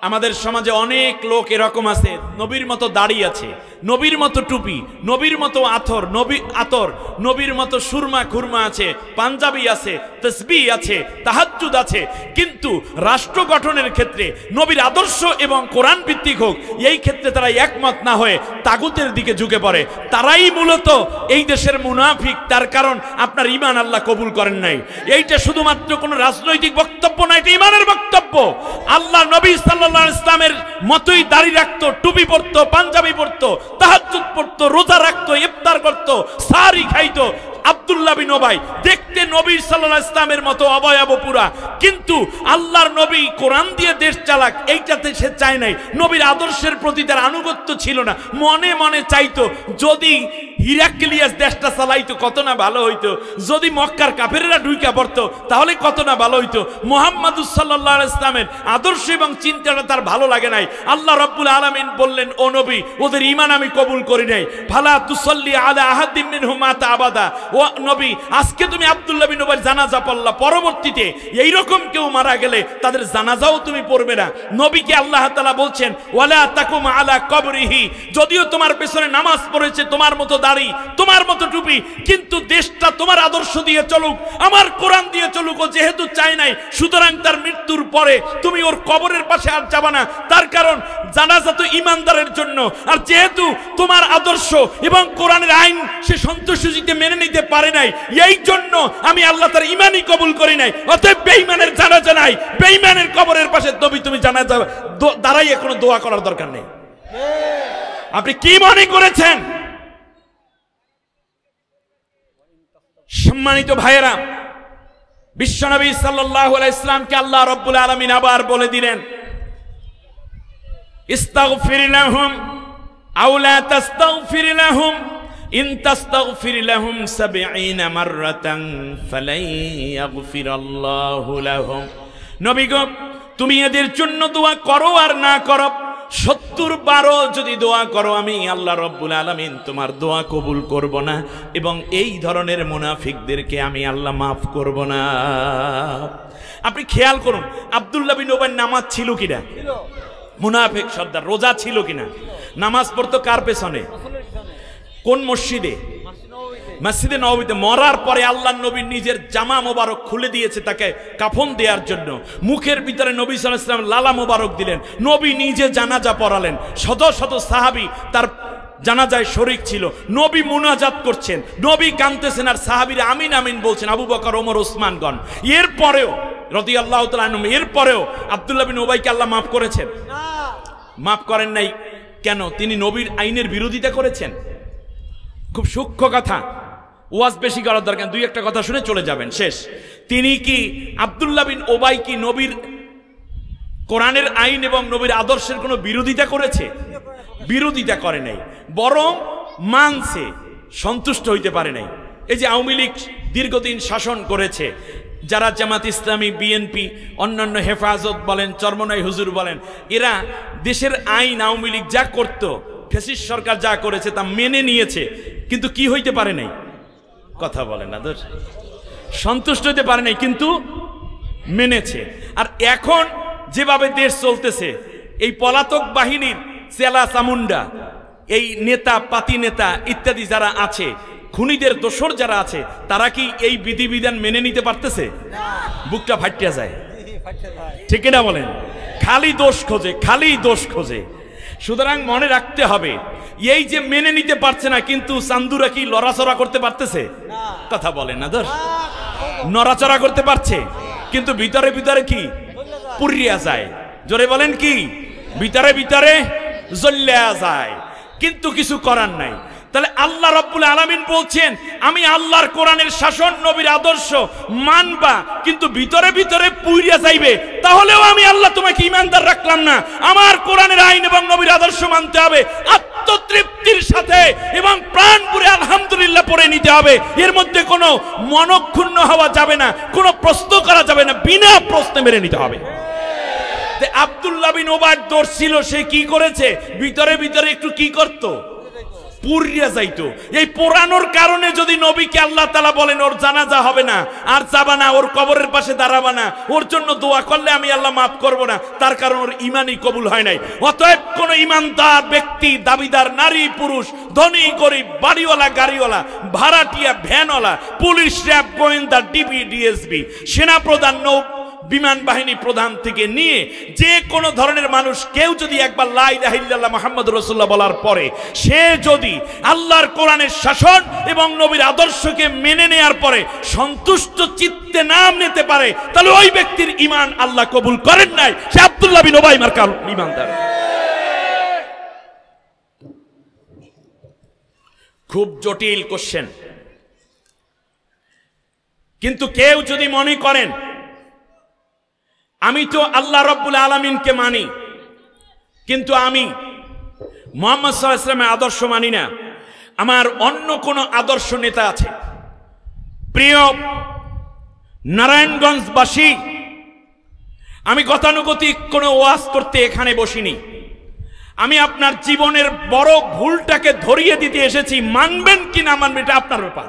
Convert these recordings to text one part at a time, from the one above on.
আমাদের সমাজে অনেক লোক এরকম আছে, নবীর মতো দাড়ি আছে, নবীর মতো টুপি, নবীর মতো আতর, নবীর মতো সুরমা খুরমা আছে, পাঞ্জাবি আছে, তসবিহ আছে, তাহাজ্জুদ আছে, কিন্তু রাষ্ট্র গঠনের ক্ষেত্রে নবীর আদর্শ এবং কোরআন ভিত্তিক হোক, এই ক্ষেত্রে তারা একমত না হয়ে তাগুতের দিকে ঝুঁকে পড়ে। তারাই মূলত এই দেশের মুনাফিক। তার কারণ আপনার ঈমান আল্লাহ কবুল করেন নাই। এইটা শুধুমাত্র কোনো রাজনৈতিক বক্তব্য না, এটা ঈমানের বক্তব্য। আল্লাহ নবী সাল্লাল্লাহু আলাইহি ইসলামের মতোই দাড়ি রাখতো, টুপি পরতো, পাঞ্জাবি পরতো, তাহাজ্জুদ পড়তো, রোজা রাখতো, ইফতার করতো, সাহরি খাইতো। আব্দুল্লাহ বিন উবাই দেখতে নবী সাল্লাল্লাহু আলাইহি ইসলামের মতো অবয়ব পুরা, কিন্তু আল্লাহর নবী কোরআন দিয়ে দেশ চালাক এইটাতে সে চায় নাই। নবীর আদর্শের প্রতি তার আনুগত্য ছিল না। মনে মনে চাইতো যদি হিরাক্লিয়াস দেশটা চালাইতো কত না ভালো হইতো, যদি মক্কার কাফেররা ঢুইকা পড়তো তাহলে কত না ভালো হইতো। মুহাম্মদ সাল্লাল্লাহু আলাইহি ইসলামের আদর্শ এবং চিন্তাটা তার ভালো লাগে নাই। আল্লাহ রাব্বুল আলামিন বললেন, ও নবী, ওদের ঈমান আমি কবুল করি নাই। ফালা তুসাল্লি আলা আহাদিম মিনহুম মাতা আবাদা। ও নবী, আজকে তুমি আব্দুল্লাহ বিন উবাইর জানাজা পড়লা, পরবর্তীতে এই রকম কেউ মারা গেলে তাদের জানাজাও তুমি পড়বে না। নবীকে আল্লাহ তাআলা বলছেন, ওয়ালা তাকুম আলা কবরিহি, যদিও তোমার পেছনে নামাজ পড়েছে, তোমার মতো দাড়ি, তোমার মতো টুপি, কিন্তু দেশটা তোমার আদর্শ দিয়ে চলুক, আমার কোরআন দিয়ে চলুক। ও যেহেতু চায় নাই, সুতরাং তার মৃত্যুর পরে তুমি ওর কবরের পাশে আর যাবা না। তার কারণ জানাজা তো ঈমানদারের জন্য, আর যেহেতু তোমার আদর্শ এবং কোরআনের আইন সে সন্তোষীতে মেনে নিতে পারে নাই, এই জন্য আমি আল্লাহ তার ঈমানই কবুল করি নাই। অতএব বেঈমানের জানাজা নাই, বেঈমানের কবরের পাশে তুমি জানাজা দাঁড়াইয়ে কোনো দোয়া করার দরকার নেই। আপনি কি মনে করেছেন? সম্মানিত ভাইয়েরা, বিশ্বনবী সাল্লাল্লাহু আলাইহি ইসলামকে আল্লাহ রাব্বুল আলামিন আবার বলে দিলেন, ইস্তাগফির লাহুম আও লা তাস্তাগফির লাহুম ইন তাস্তাগফির লাহুম ৭০ মাররাতান ফালাই ইয়াগফিরাল্লাহু লাহুম। নবী গো, তুমি এদের জন্য দোয়া করো আর না করো, ৭০ বারও যদি দোয়া করো, আমি আল্লাহ রাব্বুল আলামিন তোমার দোয়া কবুল করব না, এবং এই ধরনের মুনাফিকদেরকে আমি আল্লাহ মাফ করব না। আপনি খেয়াল করুন, আব্দুল্লাহ বিন উবাইর নামাজ ছিল কিনা? মুনাফিক সর্দার। রোজা ছিল কিনা? নামাজ পড়তো কার পেছনে? কোন মসজিদে? মসজিদে নববীতে। মরার পরে আল্লাহর নবী নিজের জামা মোবারক খুলে দিয়েছে তাকে কাফন দেওয়ার জন্য। মুখের ভিতরে নবী সাল্লাল্লাহু আলাইহি ওয়াসাল্লাম লালা মোবারক দিলেন। নবী নিজে জানাজা পড়ালেন। শত শত সাহাবী তার জানাজায় শরীক ছিল। নবী মুনাজাত করছেন, নবী কাঁদতেছেন, আর সাহাবীরা আমিন আমিন বলছেন। আবু বকর, ওমর, ওসমানগণ। এরপরেও রাদিয়াল্লাহু তাআলা আনহুম, এরপরেও আব্দুল্লাহ বিন উবাইকে আল্লাহ মাফ করেছেন? মাফ করেন নাই। কেন? তিনি নবীর আইনের বিরোধিতা করেছেন। খুব সূক্ষ্ম কথা, ওয়াজ বেশি করার দরকার, দুই একটা কথা শুনে চলে যাবেন, শেষ। তিনি কি আব্দুল্লাহ বিন উবাই কি নবীর কোরআনের আইন এবং নবীর আদর্শের কোনো বিরোধিতা করেছে? বিরোধিতা করে নাই, বরং মানছে, সন্তুষ্ট হইতে পারে নাই। এই যে আওয়ামী লীগ দীর্ঘদিন শাসন করেছে, যারা জামাত ইসলামী, বিএনপি, অন্যান্য হেফাজত বলেন, চরমনাই হুজুর বলেন, এরা দেশের আইন আওয়ামী লীগ যা করত, ফ্যাসিস্ট সরকার যা করেছে তা মেনে নিয়েছে, কিন্তু কি হইতে পারে নাই? কথা বলেন না, সন্তুষ্ট হইতে পারে নাই, কিন্তু মেনেছে। আর এখন যেভাবে দেশ চলতেছে, এই পলাতক বাহিনীর চেলা চামুন্ডা, এই নেতা পাতি নেতা ইত্যাদি যারা আছে, খুনিদের দোসর যারা আছে, তারা কি এই বিধিবিধান মেনে নিতে পারতেছে? বুকটা ফাটিয়া যায়, ঠিক না বলেন? খালি দোষ খোঁজে, খালি দোষ খোঁজে। সুতরাং মনে রাখতে হবে, এই যে মেনে নিতে পারছে না, কিন্তু চান্দুরা কি লড়াচড়া করতে পারতেছে? কথা বলেন না, দোষ নড়াচড়া করতে পারছে, কিন্তু ভিতরে ভিতরে কি পুরিয়া যায়। জোরে বলেন, কি ভিতরে ভিতরে জ্বলিয়া যায়, কিন্তু কিছু করার নাই। তাহলে আল্লাহ রাব্বুল আলামিন বলছেন, আমি আল্লাহর কোরআনের শাসন, নবীর আদর্শ মানবা, কিন্তু ভিতরে ভিতরে পুইরা যাইবে, তাহলেও আমি আল্লাহ তোমাকে ঈমানদার রাখলাম না। আমার কোরআনের আইন এবং নবীর আদর্শ মানতে হবে, আত্মতৃপ্তির সাথে এবং প্রাণ পুরে আলহামদুলিল্লাহ পড়ে নিতে হবে। এর মধ্যে কোনো মনক্ষুণ্ণ হওয়া যাবে না, কোনো প্রশ্ন করা যাবে না, বিনা প্রশ্নে মেনে নিতে হবে। আব্দুল্লাহ বিন উবাইর দোষ ছিল, সে কি করেছে? ভিতরে ভিতরে একটু কি করত? পুড়িয়া যাইতো। এই পোড়ানোর কারণে যদি নবীকে আল্লাহ তাআলা বলেন ওর জানাজা হবে না, আর যাবা না, ওর কবরের পাশে দাঁড়াবা না, ওর জন্য দোয়া করলে আমি আল্লাহ মাফ করব না, তার কারণ ওর ঈমানই কবুল হয় নাই। অতএব কোন ঈমানদার ব্যক্তি, দাবিদার নারী পুরুষ, ধনী গরিব, বাড়িওয়ালা গাড়িওয়ালা, ভাড়াটিয়া ভ্যানওয়ালা, পুলিশ, র‍্যাব, গোয়েন্দা, ডিবি, ডিএসবি, সেনাপ্রধান, নৌ বিমান বাহিনী প্রধান থেকে নিয়ে যে কোনো ধরনের মানুষ, কেউ যদি একবার লা ইলাহা ইল্লাল্লাহ মুহাম্মাদুর রাসূলুল্লাহ বলার পরে সে যদি আল্লাহর কোরআনের শাসন এবং নবীর আদর্শকে মেনে নেয়ার পরে সন্তুষ্ট চিত্তে নাম নিতে পারে, তাহলে ওই ব্যক্তির ঈমান আল্লাহ কবুল করেন নাই। সে আব্দুল্লাহ বিন উবাই মার্কার ঈমানদার। খুব জটিল কোশ্চেন, কিন্তু কেউ যদি মনে করেন আমি তো আল্লাহ রাব্বুল আলামিনকে মানি, কিন্তু আমি মুহাম্মদ সাল্লাল্লাহু আলাইহি ওয়াসাল্লামের আদর্শ মানি না, আমার অন্য কোন আদর্শ নেতা আছে। প্রিয় নারায়ণগঞ্জবাসী, আমি গতানুগতিক কোনো ওয়াজ করতে এখানে বসিনি। আমি আপনার জীবনের বড় ভুলটাকে ধরিয়ে দিতে এসেছি। মানবেন কি না মানবেন এটা আপনার ব্যাপার,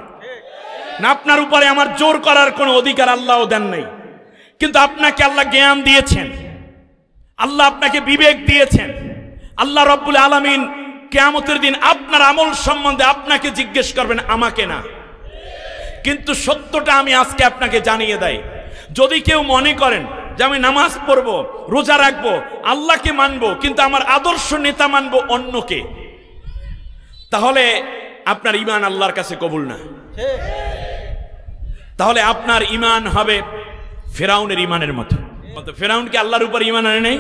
না আপনার উপরে আমার জোর করার কোনো অধিকার আল্লাহও দেন নাই। কিন্তু আপনাকে আল্লাহ জ্ঞান দিয়েছেন, আল্লাহ আপনাকে বিবেক দিয়েছেন। আল্লাহ রাব্বুল আলামিন কিয়ামতের দিন আপনার আমল সম্বন্ধে আপনাকে জিজ্ঞেস করবেন, আমাকে না। কিন্তু সত্যটা আমি আজকে আপনাকে জানিয়ে দেই, যদি কেউ মনে করেন যে আমি নামাজ পড়বো, রোজা রাখবো, আল্লাহকে মানবো, কিন্তু আমার আদর্শ নেতা মানবো অন্যকে, তাহলে আপনার ঈমান আল্লাহর কাছে কবুল না। তাহলে আপনার ঈমান হবে ফেরাউনের ঈমানের মতো। ফেরাউন কি আল্লাহর উপর ঈমান আনে নাই?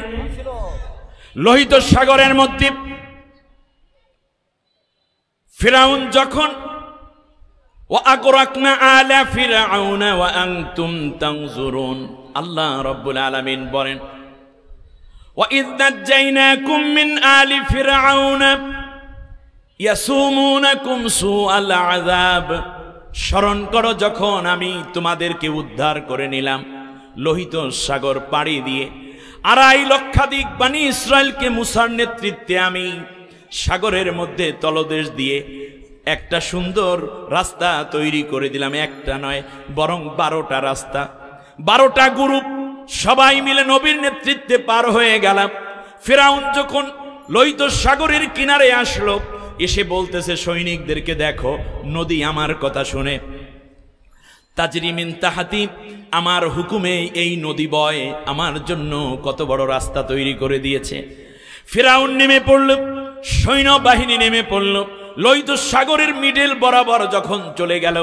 লোহিত সাগরের মধ্যে ফেরাউন যখন ওয়াগরাকনা আলা ফিরআউনা ওয়া আনতুম তানজুরুন, আল্লাহ রাব্বুল আলামিন বলেন ওয়া ইয নাজাইনাকুম মিন আলি ফিরআউনা ইয়াসুমুনাকুম সুআল আযাব, স্মরণ করো যখন আমি তোমাদেরকে উদ্ধার করে নিলাম লোহিত সাগর পাড়ি দিয়ে। 2.5 লক্ষাধিক বনি ইসরায়েলকে মুসার নেতৃত্বে আমি সাগরের মধ্যে তলদেশ দিয়ে একটা সুন্দর রাস্তা তৈরি করে দিলাম। একটা নয়, বরং 12টা রাস্তা, 12টা গ্রুপ সবাই মিলে নবীর নেতৃত্বে পার হয়ে গেলাম। ফেরাউন যখন লোহিত সাগরের কিনারে আসলো, এসে বলতেছে সৈনিকদেরকে, দেখো নদী আমার কথা শুনে, তাজরি মিন তাহতি, আমার হুকুমে এই নদী বয়, আমার জন্য কত বড় রাস্তা তৈরি করে দিয়েছে। ফেরাউন নেমে পড়ল, সৈন্যবাহিনী নেমে পড়ল, লোহিত সাগরের মিডল বরাবর যখন চলে গেল,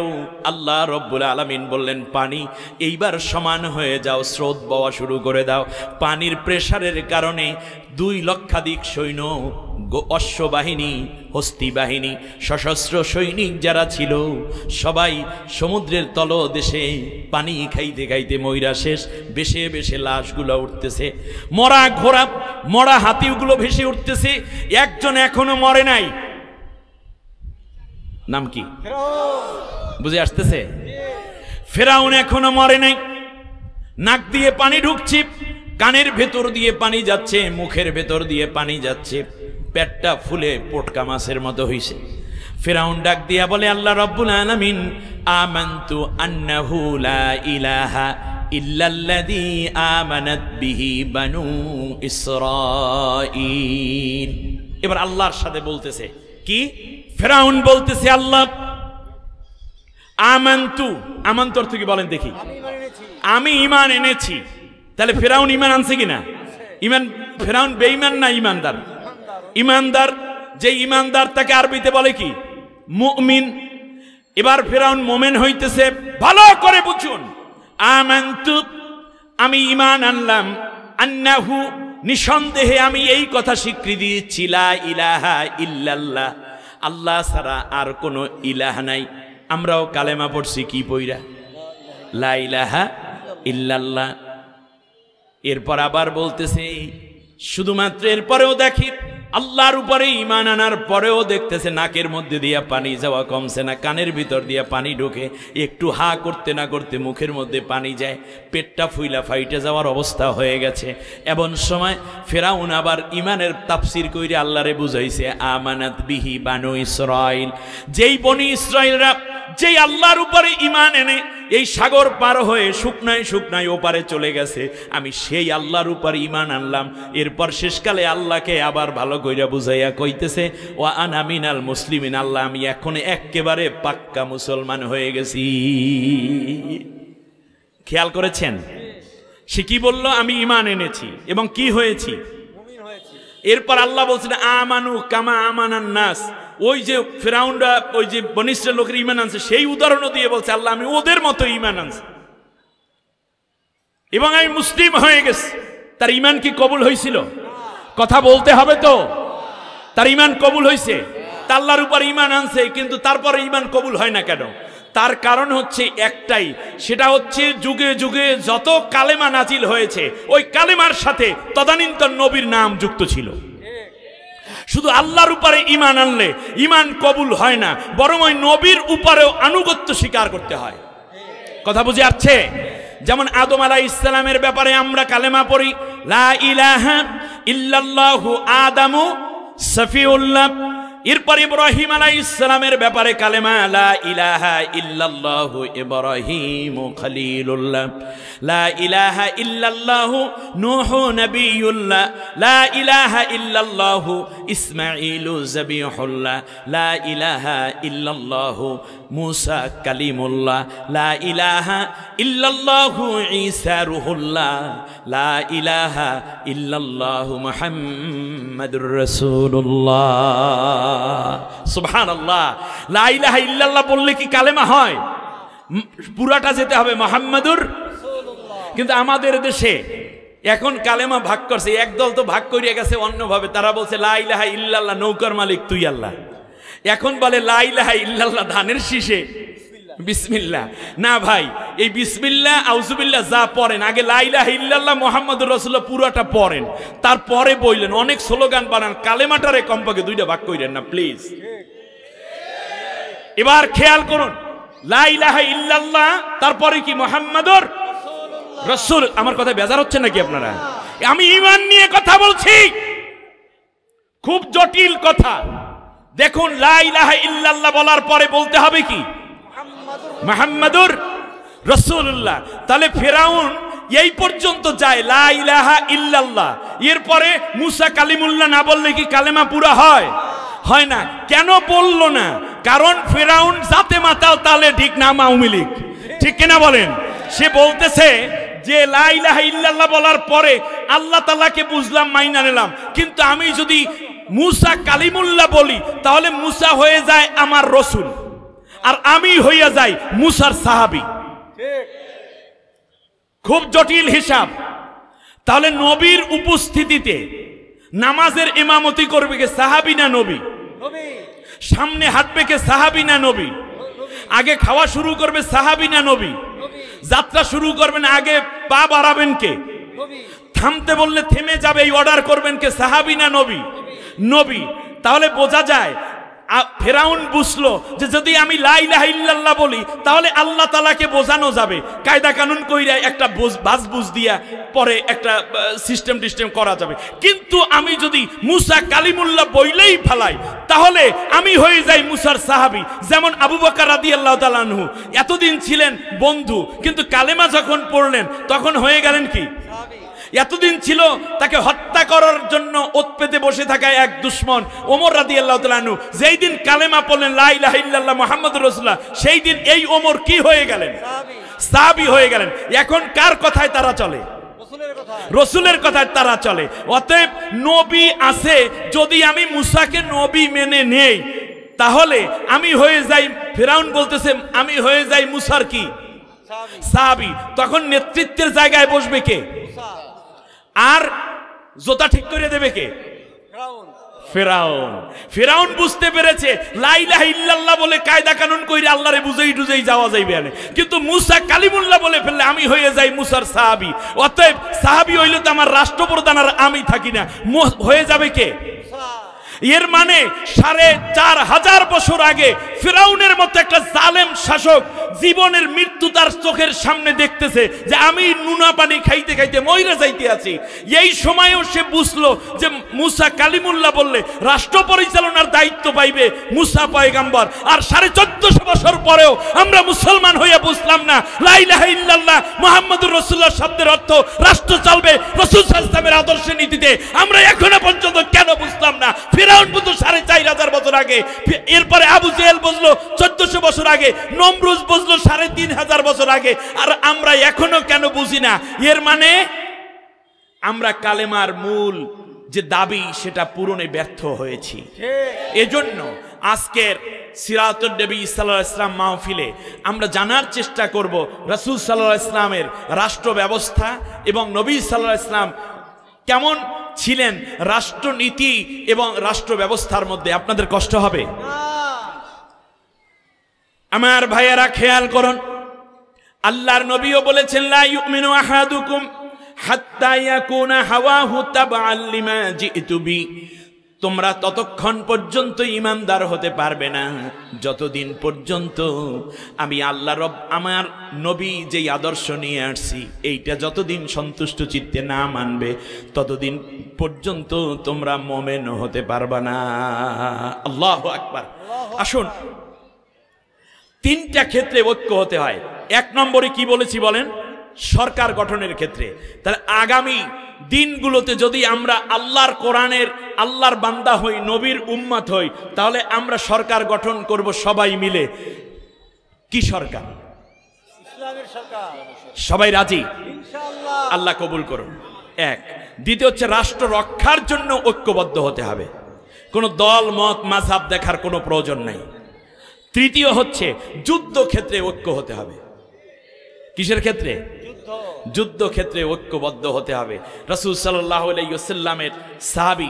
আল্লাহ রব্বুল আলামিন বললেন, পানি এইবার সমান হয়ে যাও, স্রোত বওয়া শুরু করে দাও। পানির প্রেসারের কারণে 2 লক্ষাধিক সৈন্য, অশ্ববাহিনী, হস্তি বাহিনী, সশস্ত্র সৈনিক যারা ছিল সবাই সমুদ্রের তলদেশে পানি খাইতে খাইতে মইরা শেষ। বেশে বেশে লাশগুলো উঠতেছে, মরা ঘোড়া, মরা হাতিগুলো ভেসে উঠতেছে। একজন এখনো মরে নাই, নাম কি বুঝে আসতেছে? ফেরাউন এখনো মরে নাই। নাক দিয়ে পানি ঢুকছে, কানের ভেতর দিয়ে পানি যাচ্ছে, মুখের ভেতর দিয়ে পানি যাচ্ছে, পেটটা ফুলে পটকা মাছের মতো হইছে। ফেরাউন ডাক দিয়া বলে, আল্লাহ রাব্বুল আলামিন, আমানতু আন্নাহু লা ইলাহা ইল্লাল্লাযী আমানাত বিহি বানু ইসরাঈল। এবার আল্লাহর সাথে বলতেছে কি? ফেরাউন বলতেছে, আল্লাহ আমানতু, আমানতু অর্থ কি বলেন দেখি? আমি ঈমান এনেছি। তাহলে ফেরাউন ঈমান আনছে কিনা? ঈমান, ফেরাউন বেঈমান না ঈমানদার? ঈমানদার। যে ঈমানদার তাকে আরবিতে বলে কি? মুমিন। এবার ফেরাউন মুমিন হইতেছে, ভালো করে বুঝুন। আমানতু, আমি ঈমান আনলাম, আন্নাহু, নিঃসন্দেহে আমি এই কথা স্বীকৃতি দিচ্ছি, লা ইলাহা ইল্লাল্লাহ, আল্লাহ ছাড়া আর কোনো ইলাহ নাই। আমরাও কালেমা পড়ছি কি পইরা? লা ইলাহা ইল্লাল্লাহ। এরপর আবার বলতেছে, শুধুমাত্র এরপরেও দেখি আল্লাহর উপরে ঈমান আনার পরেও দেখতেছে নাকের মধ্যে দিয়া পানি যাওয়া কমছে না, কানের ভিতর দিয়া পানি ঢোকে, একটু হা করতে না করতে মুখের মধ্যে পানি যায়, পেটটা ফুইলা ফাইটে যাওয়ার অবস্থা হয়ে গেছে। এমন সময় ফেরাউন আবার ঈমানের তাফসীর কইরে আল্লাহরে বুঝাইছে, আমানাত বিহি বানু ইসরাইল, যেই বনি ইসরাইলরা যেই আল্লাহর উপরে ঈমান এনে এই সাগর পার হয়ে শুকনায় শুকনায় ওপারে চলে গেছে, আমি সেই আল্লাহর উপর ঈমান আনলাম। এরপর শেষকালে আল্লাহকে আবার ভালো কইরা বুঝাইয়া কইতেছে, ওয়া আনা মিনাল মুসলিমিন, আল্লাহ আমি এখন একেবারে পাক্কা মুসলমান হয়ে গেছি। খেয়াল করেছেন সে কি বলল? আমি ঈমান এনেছি এবং কি হয়েছি? এরপর আল্লাহ বলছেন আমানু কামা আমানান নাস, ওই যে ফিরাউনরা ওই যে বনী ইসরাইলের লোকের ঈমান আনছে সেই উদাহরণ দিয়ে বলছে আল্লাহ আমি ওদের মতো ঈমান আনছি এবং আমি মুসলিম হয়ে গেছি। তার ঈমান কি কবুল হয়েছিল? কথা বলতে হবে তো। তার ঈমান কবুল হয়েছে, আল্লাহর উপর ঈমান আনছে, কিন্তু তারপরে ঈমান কবুল হয় না কেন? তার কারণ হচ্ছে একটাই, সেটা হচ্ছে যুগে যুগে যত কালেমা নাজিল হয়েছে ওই কালেমার সাথে তদানীন্তন নবীর নাম যুক্ত ছিল। শুধু আল্লাহর উপরে ঈমান আনলে ঈমান কবুল হয় না, বরং ওই নবীর উপরেও আনুগত্য স্বীকার করতে হয়। কথা বুঝে আসছে? যেমন আদম আলাইহিস সালামের ব্যাপারে আমরা কালেমা পড়ি, লা ইলাহা ইল্লাল্লাহু আদামু সফিউল্লাহ। এরপর ইব্রাহিম আলাইহিস সালামের ব্যাপারে কালেমা, লা ইলাহা ইল্লাল্লাহু ইব্রাহিমু খলিলুল্লাহ, লা ইলাহা ইল্লাল্লাহু নূহু নবিয়ুল্লাহ, লা ইলাহা ইল্লাল্লাহু ইসমাঈলু যাবিহুল্লাহ, লা ইলাহা ইল্লাল্লাহু মুসা কালিমুল্লাহ, লা ইলাহা ইল্লাল্লাহু ঈসা রূহুল্লাহ, লা ইলাহা ইল্লাল্লাহু মুহাম্মাদুর রাসূলুল্লাহ। সুবহানাল্লাহ। লা ইলাহা ইল্লাল্লাহ বললে কি কালেমা হয়? পুরাটা যেতে হবে মুহাম্মাদুর রাসূলুল্লাহ। কিন্তু আমাদের দেশে এখন কালেমা ভাগ করছে, একদল তো ভাগ করিয়া গেছে অন্যভাবে। তারা বলছে লা ইলাহা ইল্লাল্লাহ নৌকার মালিক তুই আল্লাহ, এখন বলে লা ইলাহা ইল্লাল্লাহ ধানের শীষে বিসমিল্লাহ। না ভাই, এই বিসমিল্লাহ আউযুবিল্লাহ যা পড়েন, আগে লা ইলাহা ইল্লাল্লাহ মুহাম্মাদুর রাসূলুল্লাহ পুরাটা পড়েন, তারপরে বললেন। অনেক স্লোগান বানান, কালেমাটারে কমপক্ষে দুইটা ভাগ কইরেন না প্লিজ। এবার খেয়াল করুন, লা ইলাহা ইল্লাল্লাহ তারপরে কি মুহাম্মাদুর রাসূল। আমার কথা বেজার হচ্ছে নাকি আপনারা? আমি ঈমান নিয়ে কথা বলছি, খুব জটিল কথা। দেখুন, লা ইলাহা ইল্লাল্লাহ বলার পরে বলতে হবে কি? মুহাম্মাদুর রাসূলুল্লাহ। তাহলে ফিরাউন এই পর্যন্ত যায় লা ইলাহা ইল্লাল্লাহ, এরপরে মুসা কালিমুল্লাহ না বললে কি কালেমা পুরা হয়? হয় না। কেন বলল না? কারণ ফিরাউন জাতে মাতাল তালে ঠিক না আওয়ামী লীগ, ঠিক কিনা বলেন? সে বলতেছে যে লা ইলাহা ইল্লাল্লাহ বলার পরে আল্লাহ তাআলাকে বুঝলাম, মাইনা নিলাম, কিন্তু আমি যদি মুসা কালিমুল্লাহ বলি তাহলে মুসা হয়ে যায় আমার রসুল আর আমি হইয়া যাই মুসার সাহাবী। খুব জটিল হিসাব। তাহলে নবীর উপস্থিতিতে নামাজের ইমামতি করবে কে, সাহাবী না নবী? সামনে হাঁটবে কে, সাহাবী না নবী? আগে খাওয়া শুরু করবে সাহাবী না নবী? যাত্রা শুরু করবেন আগে পা বাড়াবেন কে? থামতে বললে থেমে যাবে এই অর্ডার করবেন কে, সাহাবী না নবী? নবী। তাহলে বোঝা যায় ফেরাউন বুঝলো যে যদি আমি লা ইলাহা ইল্লাল্লাহ বলি তাহলে আল্লাহ তাআলাকে বোঝানো যাবে, কায়দা কানুন কইরা একটা বাজবুজ দিয়া পরে একটা সিস্টেম করা যাবে। কিন্তু আমি যদি মুসা কালিমুল্লাহ বইলেই ফেলাই তাহলে আমি হয়ে যাই মুসার সাহাবী। যেমন আবু বকর রাদিয়াল্লাহু তাআলা আনহু এতদিন ছিলেন বন্ধু, কিন্তু কালেমা যখন পড়লেন তখন হয়ে গেলেন কি? এতদিন ছিল তাকে হত্যা করার জন্য ওত পেতে বসে থাকা এক দুশমন ওমর রাদিয়াল্লাহু তাআলা আনহু, যেই দিন কালেমা পড়লেন লা ইলাহা ইল্লাল্লাহ মুহাম্মাদুর রাসূলুল্লাহ, সেই দিন এই ওমর কি হয়ে গেলেন? সাহাবী হয়ে গেলেন। এখন কার কথায় তারা চলে? রসুলের কথায় তারা চলে। অতএব নবী আছে, যদি আমি মুসাকে নবী মেনে নেই তাহলে আমি হয়ে যাই, ফিরাউন বলতেছে আমি হয়ে যাই মুসার কি? সাহাবী। তখন নেতৃত্বের জায়গায় বসবে কে? আর জোতা ঠিক করে দেবে কে? ফিরাউন। ফিরাউন বুঝতে পেরেছে লা ইলাহা ইল্লাল্লাহ বলে কায়দা কানুন কইরা আল্লাহরে বুঝাই টুজাই যাওয়া যাইবে না, কিন্তু মুসা কালিমুল্লাহ বলে ফেললে আমি হয়ে যাই মুসার সাহাবী। অতএব সাহাবী হইলে তো আমার রাষ্ট্রপ্রধান আর আমি থাকি না, হয়ে যাবে কে? এর মানে ৪৫০০ বছর আগে ফিরাউনের মতো একটা জালেম শাসক জীবনের মৃত্যু তার চোখের সামনে দেখতেছে যে আমি নুনা পানি খাইতে খাইতে মইরা যাইতে আছি। এই সময়ও সে বুঝলো যে মুসা কালিমুল্লাহ বললে রাষ্ট্র পরিচালনার দায়িত্ব পাইবে মুসা পয়গম্বর। আর ১৪৫০ বছর পরেও আমরা মুসলমান হইয়া বুঝলাম না লা ইলাহা ইল্লাল্লাহ মুহাম্মাদুর রাসূলুল্লাহ শব্দের অর্থ রাষ্ট্র চলবে রাসূল সাল্লাল্লাহু আলাইহি ওয়াসাল্লামের আদর্শ নীতিতে। আমরা এখনো পর্যন্ত কেন বুঝলাম না? ফিরাউন বুঝলো ৪৫০০ বছর আগে, এরপরে আবু জেহেল বুঝলো ১৪০০ বছর আগে, নমরুজ বুঝলো ৩৫০০ বছর আগে, আর আমরা এখনো কেন বুঝি না? এর মানে আমরা কালেমার মূল যে দাবি সেটা পূরণে ব্যর্থ হয়েছি। এজন্য আজকের সিরাতুন নবী সাল্লাল্লাহু আলাইহি ওয়াসাল্লাম মাহফিলে আমরা জানার চেষ্টা করব রাসূল সাল্লাল্লাহু আলাইহি ওয়াসাল্লামের রাষ্ট্র ব্যবস্থা এবং নবী সাল্লাল্লাহু আলাইহি ওয়াসাল্লাম কেমন ছিলেন রাষ্ট্রনীতি এবং রাষ্ট্র ব্যবস্থার মধ্যে। আপনাদের কষ্ট হবে? আমার ভাইয়েরা খেয়াল করুন, আল্লাহর নবীও বলেছেন লা ইউমিনু আহাদুকুম হাত্তা ইয়াকুনা হাওয়াহু তাবআন লিমা জিতু বি। তোমরা ততক্ষণ পর্যন্ত ঈমানদার হতে পারবে না যতদিন পর্যন্ত আমি আল্লাহ রব আমার নবী যেই আদর্শ নিয়ে আসছি এইটা যতদিন সন্তুষ্ট চিত্তে না মানবে ততদিন পর্যন্ত তোমরা মুমিন হতে পারবে না। আল্লাহু আকবার। আসুন, তিনটা ক্ষেত্রে ঐক্য হতে হয়। এক নম্বরে কি বলেছি বলেন? সরকার গঠনের ক্ষেত্রে। তাহলে আগামী দিনগুলোতে যদি আমরা আল্লাহর কোরআনের আল্লাহর বান্দা হই, নবীর উম্মত হই, তাহলে আমরা সরকার গঠন করব সবাই মিলে। কি সরকার? ইসলামের সরকার। সবাই রাজি? ইনশাআল্লাহ। আল্লাহ কবুল করুন। এক। দ্বিতীয় হচ্ছে রাষ্ট্র রক্ষার জন্য ঐক্যবদ্ধ হতে হবে, কোনো দল মত মাযহাব দেখার কোনো প্রয়োজন নাই। তৃতীয় হচ্ছে যুদ্ধ ক্ষেত্রে ঐক্য হতে হবে। কিসের ক্ষেত্রে? যুদ্ধ ক্ষেত্রে ঐক্যবদ্ধ হতে হবে। রাসূল সাল্লাল্লাহু আলাইহি ওয়াসাল্লামের সাহাবী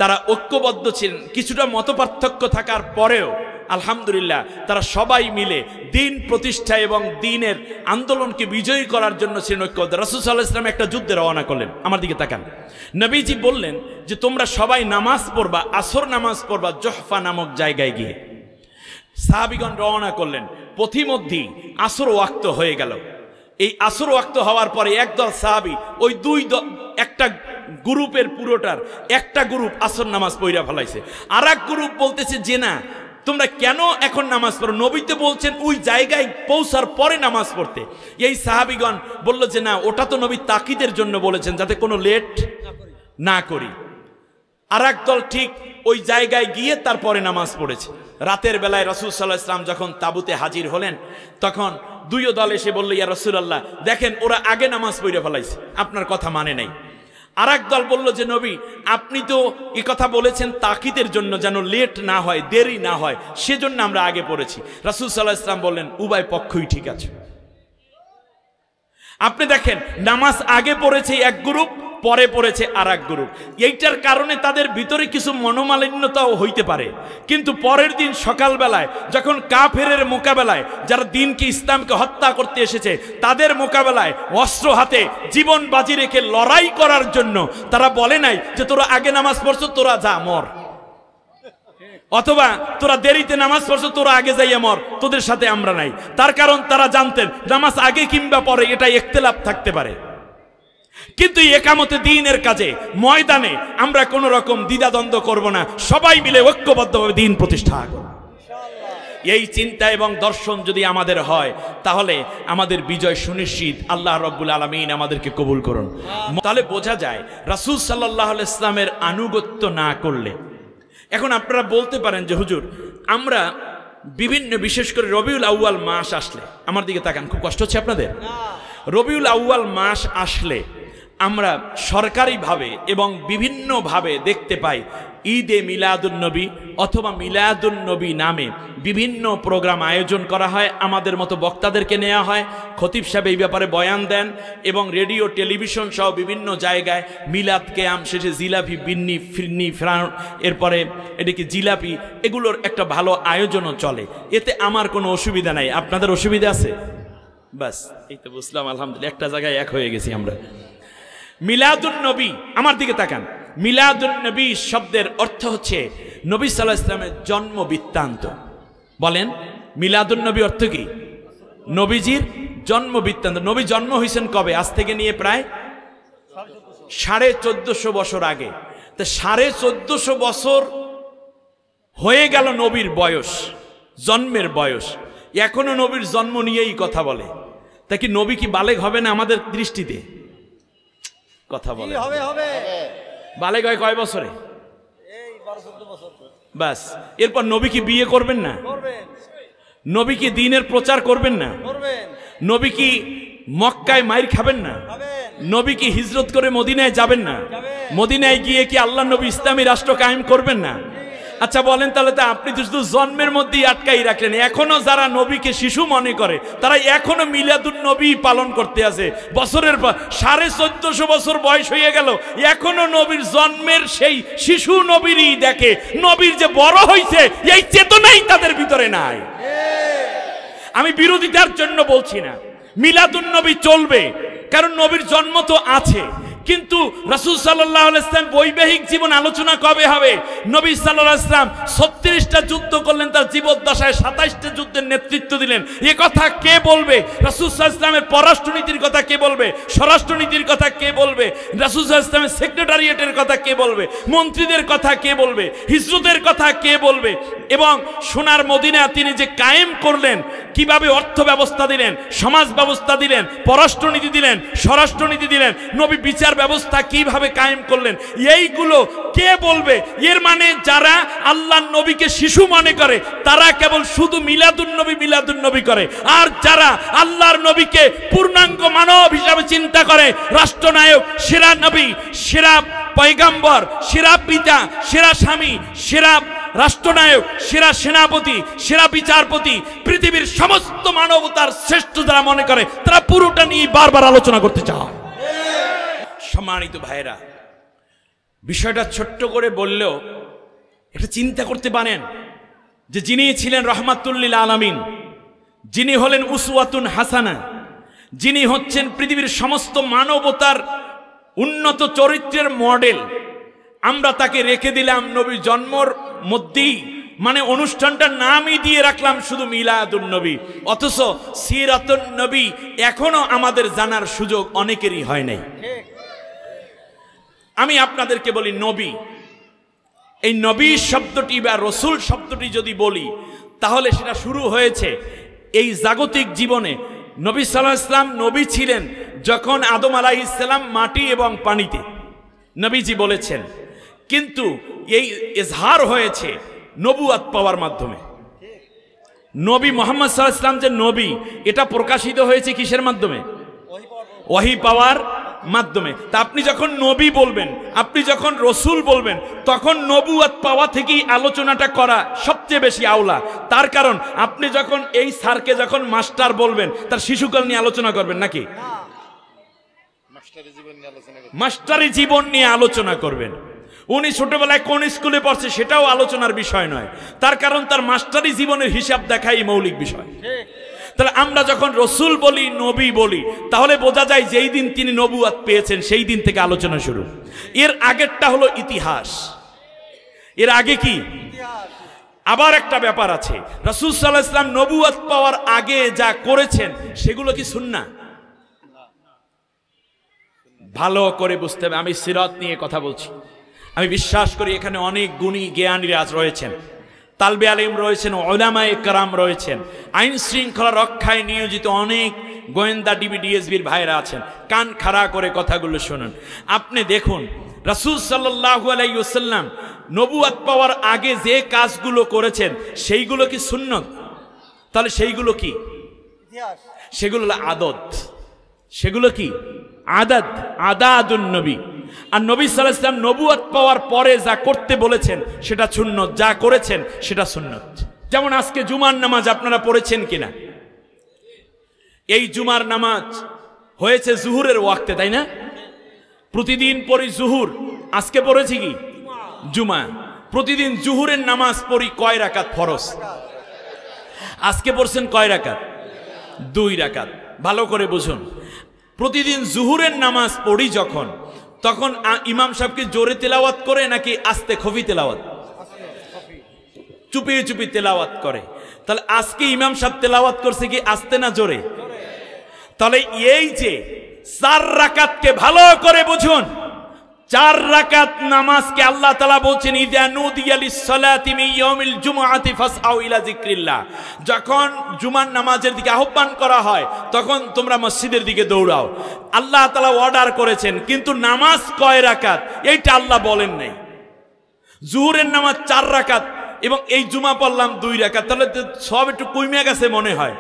তারা ঐক্যবদ্ধ ছিলেন, কিছুটা মতপার্থক্য থাকার পরেও আলহামদুলিল্লাহ তারা সবাই মিলে দিন প্রতিষ্ঠা এবং দিনের আন্দোলনকে বিজয়ী করার জন্য ছিলেন ঐক্যবদ্ধ। রাসূল সাল্লাল্লাহু আলাইহি ওয়াসাল্লাম একটা যুদ্ধে রওনা করলেন। আমার দিকে তাকান। নবীজি বললেন যে তোমরা সবাই নামাজ পড়বা, আসর নামাজ পড়বা জুহফা নামক জায়গায় গিয়ে। সাহাবীগণ রওনা করলেন। পথিমধ্যেই আসর ওয়াক্ত হয়ে গেল। এই আসর ওয়াক্ত হওয়ার পরে একদল সাহাবী ওই একটা গ্রুপের পুরোটার একটা গ্রুপ আসর নামাজ পড়া ফেলাইছে, আর এক গ্রুপ বলতেছে যে না তোমরা কেন এখন নামাজ পড়ো, নবী তো বলছেন ওই জায়গায় পৌঁছার পরে নামাজ পড়তে। এই সাহাবীগণ বলল যে না, ওটা তো নবী তাকিদের জন্য বলেছেন যাতে কোনো লেট না করি। আর এক দল ঠিক ওই জায়গায় গিয়ে তারপরে নামাজ পড়েছে। রাতের বেলায় রাসূল সাল্লাল্লাহু আলাইহি ওয়াসাল্লাম যখন তাঁবুতে হাজির হলেন তখন দুই দল এসে বলল ইয়া রাসূলুল্লাহ দেখেন ওরা আগে নামাজ পড়ে ফেলাইছে, আপনার কথা মানে নাই। আর এক দল বলল যে নবী আপনি তো এই কথা বলেছেন তাকিদের জন্য যেন লেট না হয়, দেরি না হয়, সেজন্য আমরা আগে পড়েছি। রাসূল সাল্লাল্লাহু আলাইহি ওয়াসাল্লাম বললেন উভয় পক্ষই ঠিক আছে। আপনি দেখেন নামাজ আগে পড়েছে এক গ্রুপ, পরে পড়েছে আর এক গ্রুপ। এইটার কারণে তাদের ভিতরে কিছু মনোমালিন্যতাও হইতে পারে, কিন্তু পরের দিন সকালবেলায় যখন কাফেরের মোকাবেলায় যারা দিনকে ইসলামকে হত্যা করতে এসেছে তাদের মোকাবেলায় অস্ত্র হাতে জীবন বাজি রেখে লড়াই করার জন্য তারা বলে নাই যে তোরা আগে নামাজ পড়ছো তোরা যা মর, অথবা তোরা দেরিতে নামাজ পড়ছো তোরা আগে যাইয়া মর, তোদের সাথে আমরা নাই। তার কারণ তারা জানতেন নামাজ আগে কিংবা পরে এটা ইখতিলাফ থাকতে পারে, কিন্তু একামতে দ্বীনের কাজে ময়দানে আমরা কোন রকম দ্বিধাদ্বন্দ্ব করব না, সবাই মিলে ঐক্যবদ্ধভাবে দ্বীন প্রতিষ্ঠা করব। এই চিন্তা এবং দর্শন যদি আমাদের হয় তাহলে আমাদের বিজয় সুনিশ্চিত। আল্লাহ রাব্বুল আলামিন আমাদেরকে কবুল করুন। তাহলে বোঝা যায় রাসূল সাল্লাল্লাহু আলাইহি ওয়াসাল্লামের আনুগত্য না করলে, এখন আপনারা বলতে পারেন যে হুজুর আমরা বিভিন্ন বিশেষ করে রবিউল আউয়াল মাস আসলে, আমার দিকে তাকান, খুব কষ্ট হচ্ছে আপনাদের? রবিউল আউয়াল মাস আসলে আমরা সরকারিভাবে এবং বিভিন্নভাবে দেখতে পাই ঈদে মিলাদুন্নবী অথবা মিলাদুন্নবী নামে বিভিন্ন প্রোগ্রাম আয়োজন করা হয়। আমাদের মতো বক্তাদেরকে নেওয়া হয়, খতিব সাহেব এই ব্যাপারে বয়ান দেন এবং রেডিও টেলিভিশন সহ বিভিন্ন জায়গায় মিলাদ কেয়াম শেষে জিলাপি বিন্নি ফিরনি ফ্রাউন এরপরে এদিকে জিলাপি এগুলোর একটা ভালো আয়োজনও চলে। এতে আমার কোনো অসুবিধা নাই। আপনাদের অসুবিধা আছে? বাস এই তো বুঝলাম, আলহামদুলিল্লাহ একটা জায়গায় এক হয়ে গেছি আমরা। মিলাদুন নবী, আমার দিকে তাকান, মিলাদুন নবী শব্দের অর্থ হচ্ছে নবী সাল্লাল্লাহু আলাইহি ওয়াসাল্লামের জন্ম বৃত্তান্ত। বলেন মিলাদুন নবী অর্থ কি? নবীজির জন্ম বৃত্তান্ত। নবী জন্ম হয়েছেন কবে? আজ থেকে নিয়ে প্রায় 1450 বছর আগে। তো 1450 বছর হয়ে গেল নবীর বয়স, জন্মের বয়স, এখনো নবীর জন্ম নিয়েই কথা বলে। তা কি নবী কি বালেগ হবে না আমাদের দৃষ্টিতে? কথা বলে বালেগ হয় কয় বছরে? বাস। এরপর নবী কি বিয়ে করবেন না? নবী কি দ্বীনের প্রচার করবেন না? নবী কি মক্কায় মাইর খাবেন না? নবী কি হিজরত করে মদিনায় যাবেন না? মদিনায় গিয়ে কি আল্লাহ নবী ইসলামী রাষ্ট্র কায়েম করবেন না? আচ্ছা বলেন, তাহলে তো আপনি তো শুধু জন্মের মধ্যেই আটকাই রাখলেন। এখনো যারা নবীকে শিশু মনে করে তারা এখনো মিলাদুন নবী পালন করতে আছে। বছরের পর 1450 বছর বয়স হয়ে গেল, এখনো নবীর জন্মের সেই শিশু নবীরই দেখে। নবীর যে বড় হয়েছে এই চেতনাই তাদের ভিতরে নাই। আমি বিরোধিতার জন্য বলছি না, মিলাদুন নবী চলবে, কারণ নবীর জন্ম তো আছে। কিন্তু রাসূল সাল্লাল্লাহু আলাইহি ওয়াসাল্লাম বৈবাহিক জীবন আলোচনা কবে হবে? নবী সাল্লাল্লাহু আলাইহি ওয়াসাল্লাম 36টা যুদ্ধ করলেন, তার জীবদ্দশায় 27টা যুদ্ধের নেতৃত্ব দিলেন। এ কথা কে বলবে? রাসূল সাল্লাল্লাহু আলাইহি ওয়াসাল্লামের পররাষ্ট্রনীতির কথা কে বলবে? স্বরাষ্ট্রনীতির কথা কে বলবে? রাসূল সাল্লাল্লাহু আলাইহি ওয়াসাল্লামের সেক্রেটারিয়েটের কথা কে বলবে? মন্ত্রীদের কথা কে বলবে? হিজরতের কথা কে বলবে? এবং সোনার মদিনা তিনি যে কায়েম করলেন, কিভাবে অর্থ ব্যবস্থা দিলেন, সমাজ ব্যবস্থা দিলেন, পররাষ্ট্রনীতি দিলেন, স্বরাষ্ট্রনীতি দিলেন, নবী বিচার ব্যবস্থা কিভাবে কায়েম করলেন, এইগুলো কে বলবে? এর মানে যারা আল্লাহর নবীকে শিশু মনে করে তারা কেবল শুধু মিলাদুন নবী করে, আর যারা আল্লাহর নবীকে পূর্ণাঙ্গ মানব হিসাবে চিন্তা করে, রাষ্ট্রনায়ক, সেরা নবী, সেরা পয়গম্বর, সেরা পিতা, সেরা স্বামী, সেরা রাষ্ট্রনায়ক, সেরা সেনাপতি, সেরা বিচারপতি, পৃথিবীর সমস্ত মানবতার শ্রেষ্ঠ যারা মনে করে, তারা পুরোটা নিয়ে বারবার আলোচনা করতে চায়। সম্মানিত ভাইরা, বিষয়টা ছোট্ট করে বললেও এটা চিন্তা করতে পারেন যে যিনি ছিলেন রহমাতুল লিল আলামিন, যিনি হলেন উসওয়াতুন হাসানা, যিনি হচ্ছেন পৃথিবীর সমস্ত মানবতার উন্নত চরিত্রের মডেল, আমরা তাকে রেখে দিলাম নবীর জন্মর মধ্যেই, মানে অনুষ্ঠানটার নামই দিয়ে রাখলাম শুধু মিলাদুন নবী। অথচ সিরাতুন নবী এখনো আমাদের জানার সুযোগ অনেকেরই হয় নাই। আমি আপনাদেরকে বলি, নবী, এই নবী শব্দটি বা রসুল শব্দটি যদি বলি, তাহলে সেটা শুরু হয়েছে এই জাগতিক জীবনে। নবী সাল্লাল্লাহু আলাইহি ওয়াসাল্লাম নবী ছিলেন যখন আদম আলাইহিস সালাম মাটি এবং পানিতে, নবীজি বলেছেন। কিন্তু এই ইজহার হয়েছে নবুয়াত পাওয়ার মাধ্যমে। নবী মুহাম্মদ সাল্লাল্লাহু আলাইহি ওয়াসাল্লাম যে নবী, এটা প্রকাশিত হয়েছে কিসের মাধ্যমে? ওহী পাওয়ার মাধ্যমে। তা আপনি যখন নবী বলবেন, আপনি যখন রসুল বলবেন, তখন নবুয়াত পাওয়া থেকেই আলোচনাটা করা সবচেয়ে বেশি আওলা। তার কারণ আপনি যখন এই স্যারকে যখন মাস্টার বলবেন, তার শিশুকাল নিয়ে আলোচনা করবেন নাকি? মাস্টারি জীবন নিয়ে আলোচনা করবেন। উনি ছোটবেলায় কোন স্কুলে পড়ছে সেটাও আলোচনার বিষয় নয়, তার কারণ তার মাস্টারি জীবনের হিসাব দেখাই মৌলিক বিষয়। তাহলে আমরা যখন রসুল বলি, নবী বলি, তাহলে বোঝা যায় যেই দিন তিনি নবুয়াত পেয়েছেন সেই দিন থেকে আলোচনা শুরু। এর আগেরটা হলো ইতিহাস। এর আগে কি? আবার একটা ব্যাপার আছে, রাসূল সাল্লাল্লাহু আলাইহি ওয়াসাল্লাম নবুয়াত পাওয়ার আগে যা করেছেন সেগুলো কি সুন্নাহ? ভালো করে বুঝতে হবে। আমি সিরাত নিয়ে কথা বলছি। আমি বিশ্বাস করি এখানে অনেক গুণী জ্ঞানীরা রয়েছেন, তালবে আলিম রয়েছেন, উলামায়ে কেরাম রয়েছেন, আইন শৃঙ্খলা রক্ষায় নিয়োজিত অনেক গোয়েন্দা ডিবিডিএসবির ভাইরা আছেন। কান খাড়া করে কথাগুলো শুনুন। আপনি দেখুন, রাসূল সাল্লাল্লাহু আলাইহি ওয়াসাল্লাম নবুয়াত পাওয়ার আগে যে কাজগুলো করেছেন সেইগুলো কি সুন্নত? তাহলে সেইগুলো কি? সেগুলো হলো আদত। সেগুলো কি? আদাদ, আদাদুন নবী। আর নবী সাল্লাল্লাহু আলাইহি ওয়াসাল্লাম নবুয়াত পাওয়ার পরে যা করতে বলেছেন সেটা সুন্নত, যা করেছেন সেটা সুন্নত। যেমন আজকে জুমার নামাজ আপনারা পড়েছেন কিনা? এই জুমার নামাজ হয়েছে জুহুরের ওয়াক্তে, তাই না? প্রতিদিন পড়ি জুহুর, আজকে পড়েছি কি? জুমা। প্রতিদিন জুহুরের নামাজ পড়ি কয় রাকাত ফরজ? আজকে পড়ছেন কয় রাকাত? 2 রাকাত। ভালো করে বুঝুন, প্রতিদিন জুহুরের নামাজ পড়ি যখন, তখন ইমাম সাহেব কি জোরে তেলাওয়াত করে নাকি আস্তে খফি তেলাওয়াত? চুপিয়ে চুপিয়ে তেলাওয়াত করে। তাহলে আজকে ইমাম সাহেব তেলাওয়াত করছে কি আস্তে না জোরে? তাহলে এই যে 4 রাকাতকে ভালো করে বুঝুন, 4 রাকাত নামাজকে আল্লাহ তাআলা বলছেন ইযা নুদিয়া লিস-সালাতি মিন ইয়াউমিল জুমআতি ফাসআউ ইলা যিকরিল্লাহ, যখন জুমার নামাজের দিকে আহ্বান করা হয় তখন তোমরা মসজিদের দিকে দৌড়াও। আল্লাহ তাআলা অর্ডার করেছেন, কিন্তু নামাজ কয় রাকাত এইটা আল্লাহ বলেন নাই। জোহরের নামাজ 4 রাকাত এবং এই জুমা পড়লাম 2 রাকাত, তাহলে সব একটু কমে গেছে মনে হয়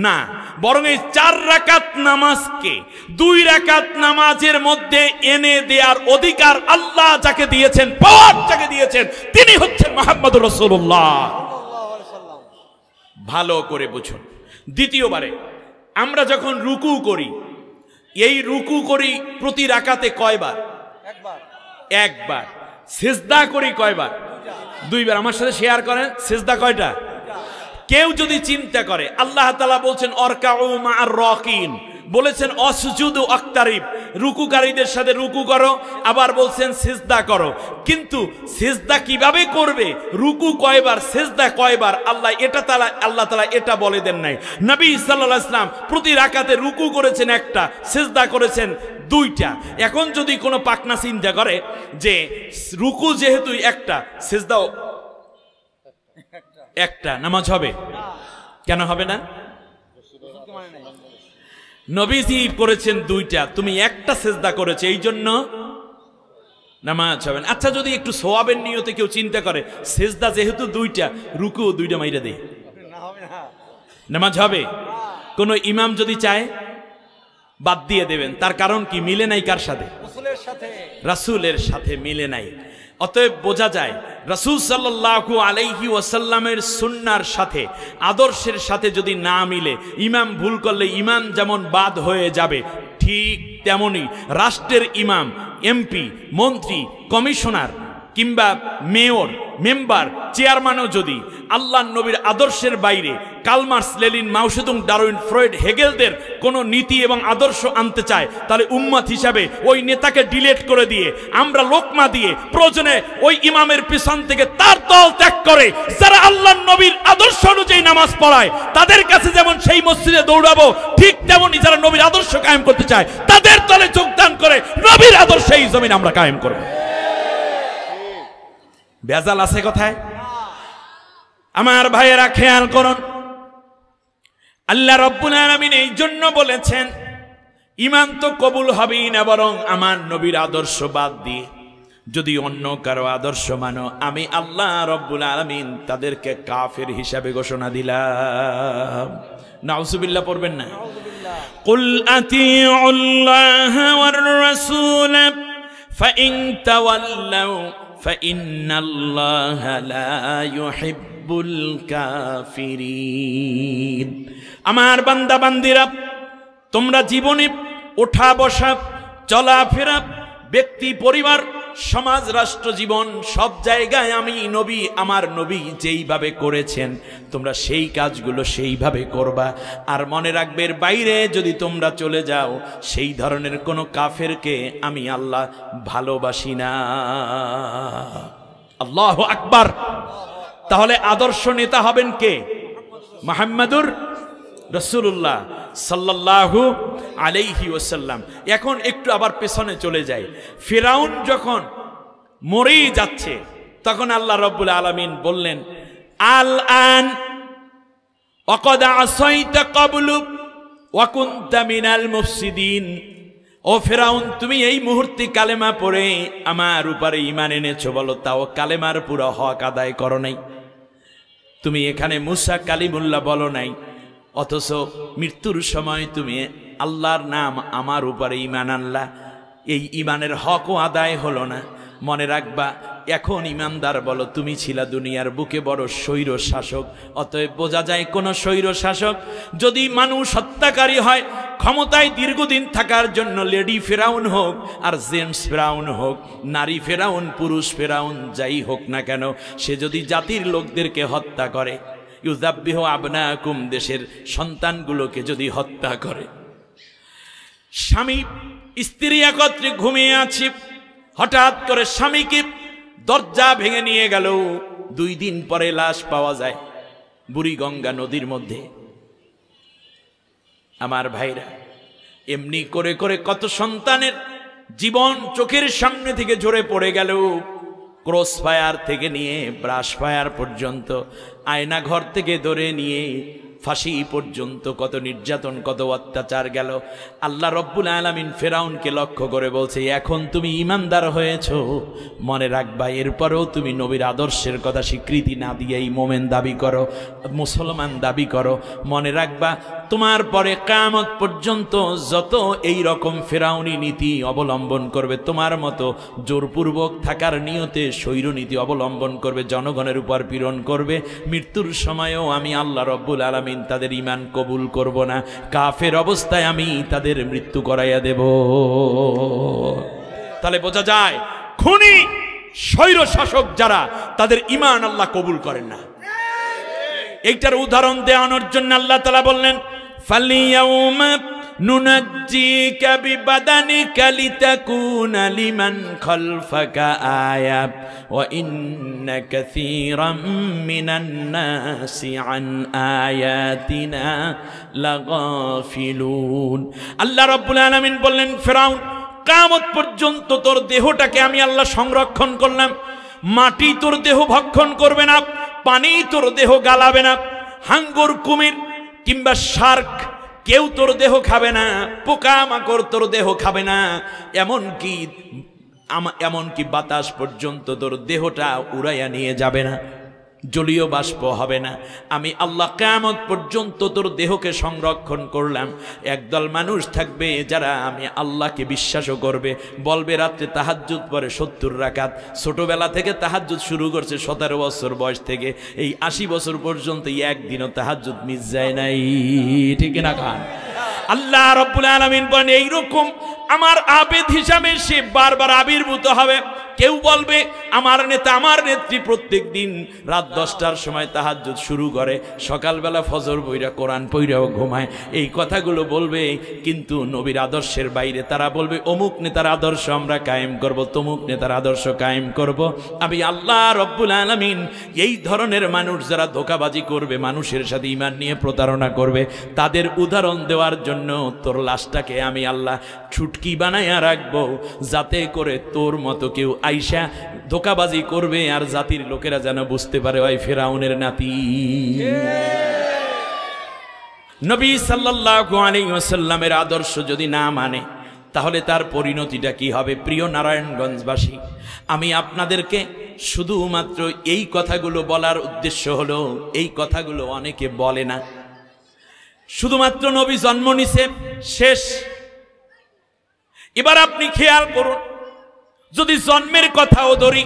না, বরং এই 4 রাকাত নামাজকে 2 রাকাত নামাজের মধ্যে এনে দেওয়ার অধিকার আল্লাহ যাকে দিয়েছেন, পাওয়ার যাকে দিয়েছেন, তিনি হচ্ছেন মুহাম্মদুর রাসূলুল্লাহ। ভালো করে বুঝুন। দ্বিতীয়বারে আমরা যখন রুকু করি, এই রুকু করি প্রতি রাকাতে কয়বার? একবার। সিজদা করি কয়বার? 2 বার। আমার সাথে শেয়ার করেন, সিজদা কয়টা? কেউ যদি চিন্তা করে, আল্লাহ তাআলা বলছেন অরকাউ মা'আর রাকিন, বলেছেন অসজুদু আক্তারিব, রুকুকারীদের সাথে রুকু করো, আবার বলছেন সিজদা করো। কিন্তু সিজদা কিভাবে করবে, রুকু কয়বার, সিজদা কয়বার, আল্লাহ তাআলা এটা বলে দেন নাই। নবী সাল্লাল্লাহু আলাইহি ওয়াসাল্লাম প্রতি রাকাতে রুকু করেছেন 1টা, সিজদা করেছেন 2টা। এখন যদি কোনো পাকনা চিন্তা করে যে রুকু যেহেতু 1টা, সিজদাও 1টা, নামাজ হবে? কেন হবে না? নবীজি করেছেন 2টা, তুমি 1টা সিজদা করেছে, এই জন্য নামাজ হবে না। আচ্ছা, যদি একটু সওয়াবের নিয়তে কেউ চিন্তা করে সিজদা যেহেতু 2টা, রুকু 2টা মাইরা দে, নামাজ হবে? কোন ইমাম যদি চায় বাদ দিয়ে দেবেন, তার কারণ কি? মিলে নাই কার সাথে? রাসূলের সাথে মিলে নাই। অতএব বোঝা যায় রাসূল সাল্লাল্লাহু আলাইহি ওয়াসাল্লামের সুন্নাহর সাথে, আদর্শের সাথে যদি না মিলে, ইমাম ভুল করলে ইমাম যেমন বাদ হয়ে যাবে, ঠিক তেমনি রাষ্ট্রের ইমাম, এমপি, মন্ত্রী, কমিশনার কিংবা মেয়র, মেম্বার, চেয়ারম্যানও যদি আল্লাহর নবীর আদর্শের বাইরে কার্ল মার্কস, লেনিন, মাও সেতুং, ডারউইন, ফ্রয়েড, হেগেলদের কোনো নীতি এবং আদর্শ আনতে চায়, তাহলে উম্মত হিসাবে ওই নেতাকে ডিলিট করে দিয়ে আমরা লোকমা দিয়ে প্রয়োজনে ওই ইমামের পিছন থেকে তার দল ত্যাগ করে যারা আল্লাহর নবীর আদর্শ অনুযায়ী নামাজ পড়ায়, তাদের কাছে যেমন সেই মসজিদে দৌড়াবো, ঠিক তেমনি যারা নবীর আদর্শ কায়েম করতে চায় তাদের দলে যোগদান করে নবীর আদর্শে এই জমিন আমরা কায়েম করব। বেজাল আছে কথায়? আমার ভাইয়েরা খেয়াল করুন, আল্লাহ রাব্বুল আলামিন এই জন্য বলেছেন ঈমান তো কবুল হবেই না, বরং আমার নবীর আদর্শ বাদ দিয়ে যদি অন্য কারো আদর্শ মানো, আমি আল্লাহ রাব্বুল আলামিন তাদেরকে কাফের হিসাবে ঘোষণা দিলাম। নাউযুবিল্লাহ পড়বেন না? কুল আতিউল্লাহ ওয়ার রাসূল ফাইন তাওয়াল্লাউ ফাইন্নাল্লাহা লা ইউহিব্বুল কাফিরিন। আমার বান্দা বান্দিরা, তোমরা জীবনে ওঠা বসা, চলাফেরা, ব্যক্তি, পরিবার, সমাজ, রাষ্ট্র জীবন, সব জায়গায় আমি নবী, আমার নবী যেইভাবে করেছেন তোমরা সেই কাজগুলো সেইভাবে করবা। আর মনে রাখবে, এর বাইরে যদি তোমরা চলে যাও, সেই ধরনের কোনো কাফেরকে আমি আল্লাহ ভালোবাসি না। আল্লাহু আকবার। তাহলে আদর্শ নেতা হবেন কে? মুহাম্মাদুর রাসূলুল্লাহ সাল্লাল্লাহু আলাইহি ওয়াসাল্লাম। এখন একটু আবার পেছনে চলে যায়। ফিরাউন যখন মরেই যাচ্ছে, তখন আল্লাহ রাব্বুল আলামিন বললেন, আল আন ওয়াকাদ আসাইতা ক্বাবলু ওয়া কুনতা মিনাল মুফসিদিন। ও ফিরাউন, তুমি এই মুহূর্তে কালেমা পড়ে আমার উপরে ঈমান এনেছো, বলো তাও কালেমার পুরো হক আদায় করো নাই। তুমি এখানে মুসা কালিমুল্লাহ বলো নাই, অথচ মৃত্যুর সময় তুমি আল্লাহর নাম আমার উপরে ঈমান আনলা। এই ঈমানের হকও আদায় হলো না। মনে রাখবা, এখন ঈমানদার বলো, তুমি ছিলা দুনিয়ার বুকে বড় স্বৈর শাসক। অতএব বোঝা যায়, কোন স্বৈর শাসক যদি মানুষ হত্যাকারী হয়, ক্ষমতায় দীর্ঘদিন থাকার জন্য লেডি ফেরাউন হোক আর জেন্টস ফেরাউন হোক, নারী ফেরাউন, পুরুষ ফেরাউন, যাই হোক না কেন, সে যদি জাতির লোকদেরকে হত্যা করে, ইউযাব্বিহু আবনাকুম, দেশের সন্তানগুলোকে যদি হত্যা করে, স্বামী স্ত্রী একত্রে ঘুমিয়ে আছি, হঠাৎ করে স্বামীকে দরজা ভেঙে নিয়ে গেল। 2 দিন পরে লাশ পাওয়া যায় বুড়িগঙ্গা নদীর মধ্যে। আমার ভাইরা, এমনি করে করে কত সন্তানের জীবন চোখের সামনে থেকে ঝরে পড়ে গেল। ক্রস ফায়ার থেকে নিয়ে ব্রাশ ফায়ার পর্যন্ত, আয়না ঘর থেকে ধরে নিয়ে ফাঁসি পর্যন্ত কত নির্যাতন, কত অত্যাচার গেল। আল্লাহ রব্বুল আলামিন ফেরাউনকে লক্ষ্য করে বলছে, এখন তুমি ইমানদার হয়েছো, মনে রাখবা এরপরেও তুমি নবীর আদর্শের কথা স্বীকৃতি না দিয়েই মোমেন দাবি করো, মুসলমান দাবি করো। মনে রাখবা তোমার পরে কিয়ামত পর্যন্ত যত এই রকম ফেরাউনি নীতি অবলম্বন করবে, তোমার মতো জোরপূর্বক থাকার নিয়তে স্বৈরনীতি অবলম্বন করবে, জনগণের উপর পীড়ন করবে, মৃত্যুর সময়ও আমি আল্লাহ রব্বুল আলামিন তাদের ঈমান কবুল করব না, কাফের অবস্থায় আমি তাদের মৃত্যু করাইয়া দেব। তাহলে বোঝা যায় খুনি স্বৈর শাসক যারা, তাদের ঈমান আল্লাহ কবুল করেন না। এইটার উদাহরণ দেওয়ানোর জন্য আল্লাহ তাআলা বললেন, ফালিয়াউমা নুনাজ্জিকা বিবাদানিকা লিতাকুনা লিমান খালফাকা আয়া ওয়া ইন্না কাসীরাম মিনান নাসি আন আয়াতিনা লাগাফিলুন। আল্লাহ রাব্বুল আলামিন বললেন, ফেরাউন, কিয়ামত পর্যন্ত তোর দেহটাকে আমি আল্লাহ সংরক্ষণ করলাম। মাটি তোর দেহ ভক্ষণ করবে না, পানি তোর দেহ গালাবে না, হাঙ্গর, কুমির কিংবা শার্ক কেউ তোর দেহ খাবে না, পোকামাকড় তোর দেহ খাবে না, এমনকি বাতাস পর্যন্ত তোর দেহটা উড়াইয়া নিয়ে যাবে না, জলীয় বাষ্প হবে না। আমি আল্লাহ কিয়ামত পর্যন্ত তোর দেহকে সংরক্ষণ করলাম। একদল মানুষ থাকবে যারা আমি আল্লাহকে বিশ্বাসও করবে, বলবে রাত্রে তাহাজ্জুদ পড়ে 70 রাকাত, ছোটবেলা থেকে তাহাজ্জুদ শুরু করছে, 17 বছর বয়স থেকে এই 80 বছর পর্যন্ত একদিনও তাহাজ্জুদ মিস যায় নাই, ঠিক না খান? আল্লাহ রাব্বুল আলামিন বলেন, এইরকম আমার আবেদ হিসাবে সে বারবার আবির্ভূত হবে। কেউ বলবে আমার নেতা, আমার নেত্রী প্রত্যেক দিন রাত 10টার সময় তাহাজ্জুদ শুরু করে, সকালবেলা ফজর পইরা কোরআন পইরাও ঘুমায়, এই কথাগুলো বলবে। কিন্তু নবীর আদর্শের বাইরে তারা বলবে অমুক নেতার আদর্শ আমরা কায়েম করব, তমুক নেতার আদর্শ কায়েম করব। আমি আল্লাহ রব্বুল আলামিন এই ধরনের মানুষ যারা ধোঁকাবাজি করবে, মানুষের সাথে ঈমান নিয়ে প্রতারণা করবে, তাদের উদাহরণ দেওয়ার জন্য তোর লাশটাকে আমি আল্লাহ ছুটকি বানাইয়া রাখবো, যাতে করে তোর মতো কেউ আইসা ধোঁকাবাজি করবে আর জাতির লোকেরা যেন বুঝতে পারে ওই ফেরাউনের নাতি। নবী সাল্লাল্লাহু আলাইহি ওয়াসাল্লামের আদর্শ যদি না মানে তাহলে তার পরিণতিটা কি হবে? প্রিয় নারায়ণগঞ্জবাসী, আমি আপনাদেরকে শুধুমাত্র এই কথাগুলো বলার উদ্দেশ্য হলো, এই কথাগুলো অনেকে বলে না। শুধুমাত্র নবী জন্ম নিছে, শেষ। এবার আপনি খেয়াল করুন, যদি জন্মের কথাও ধরি,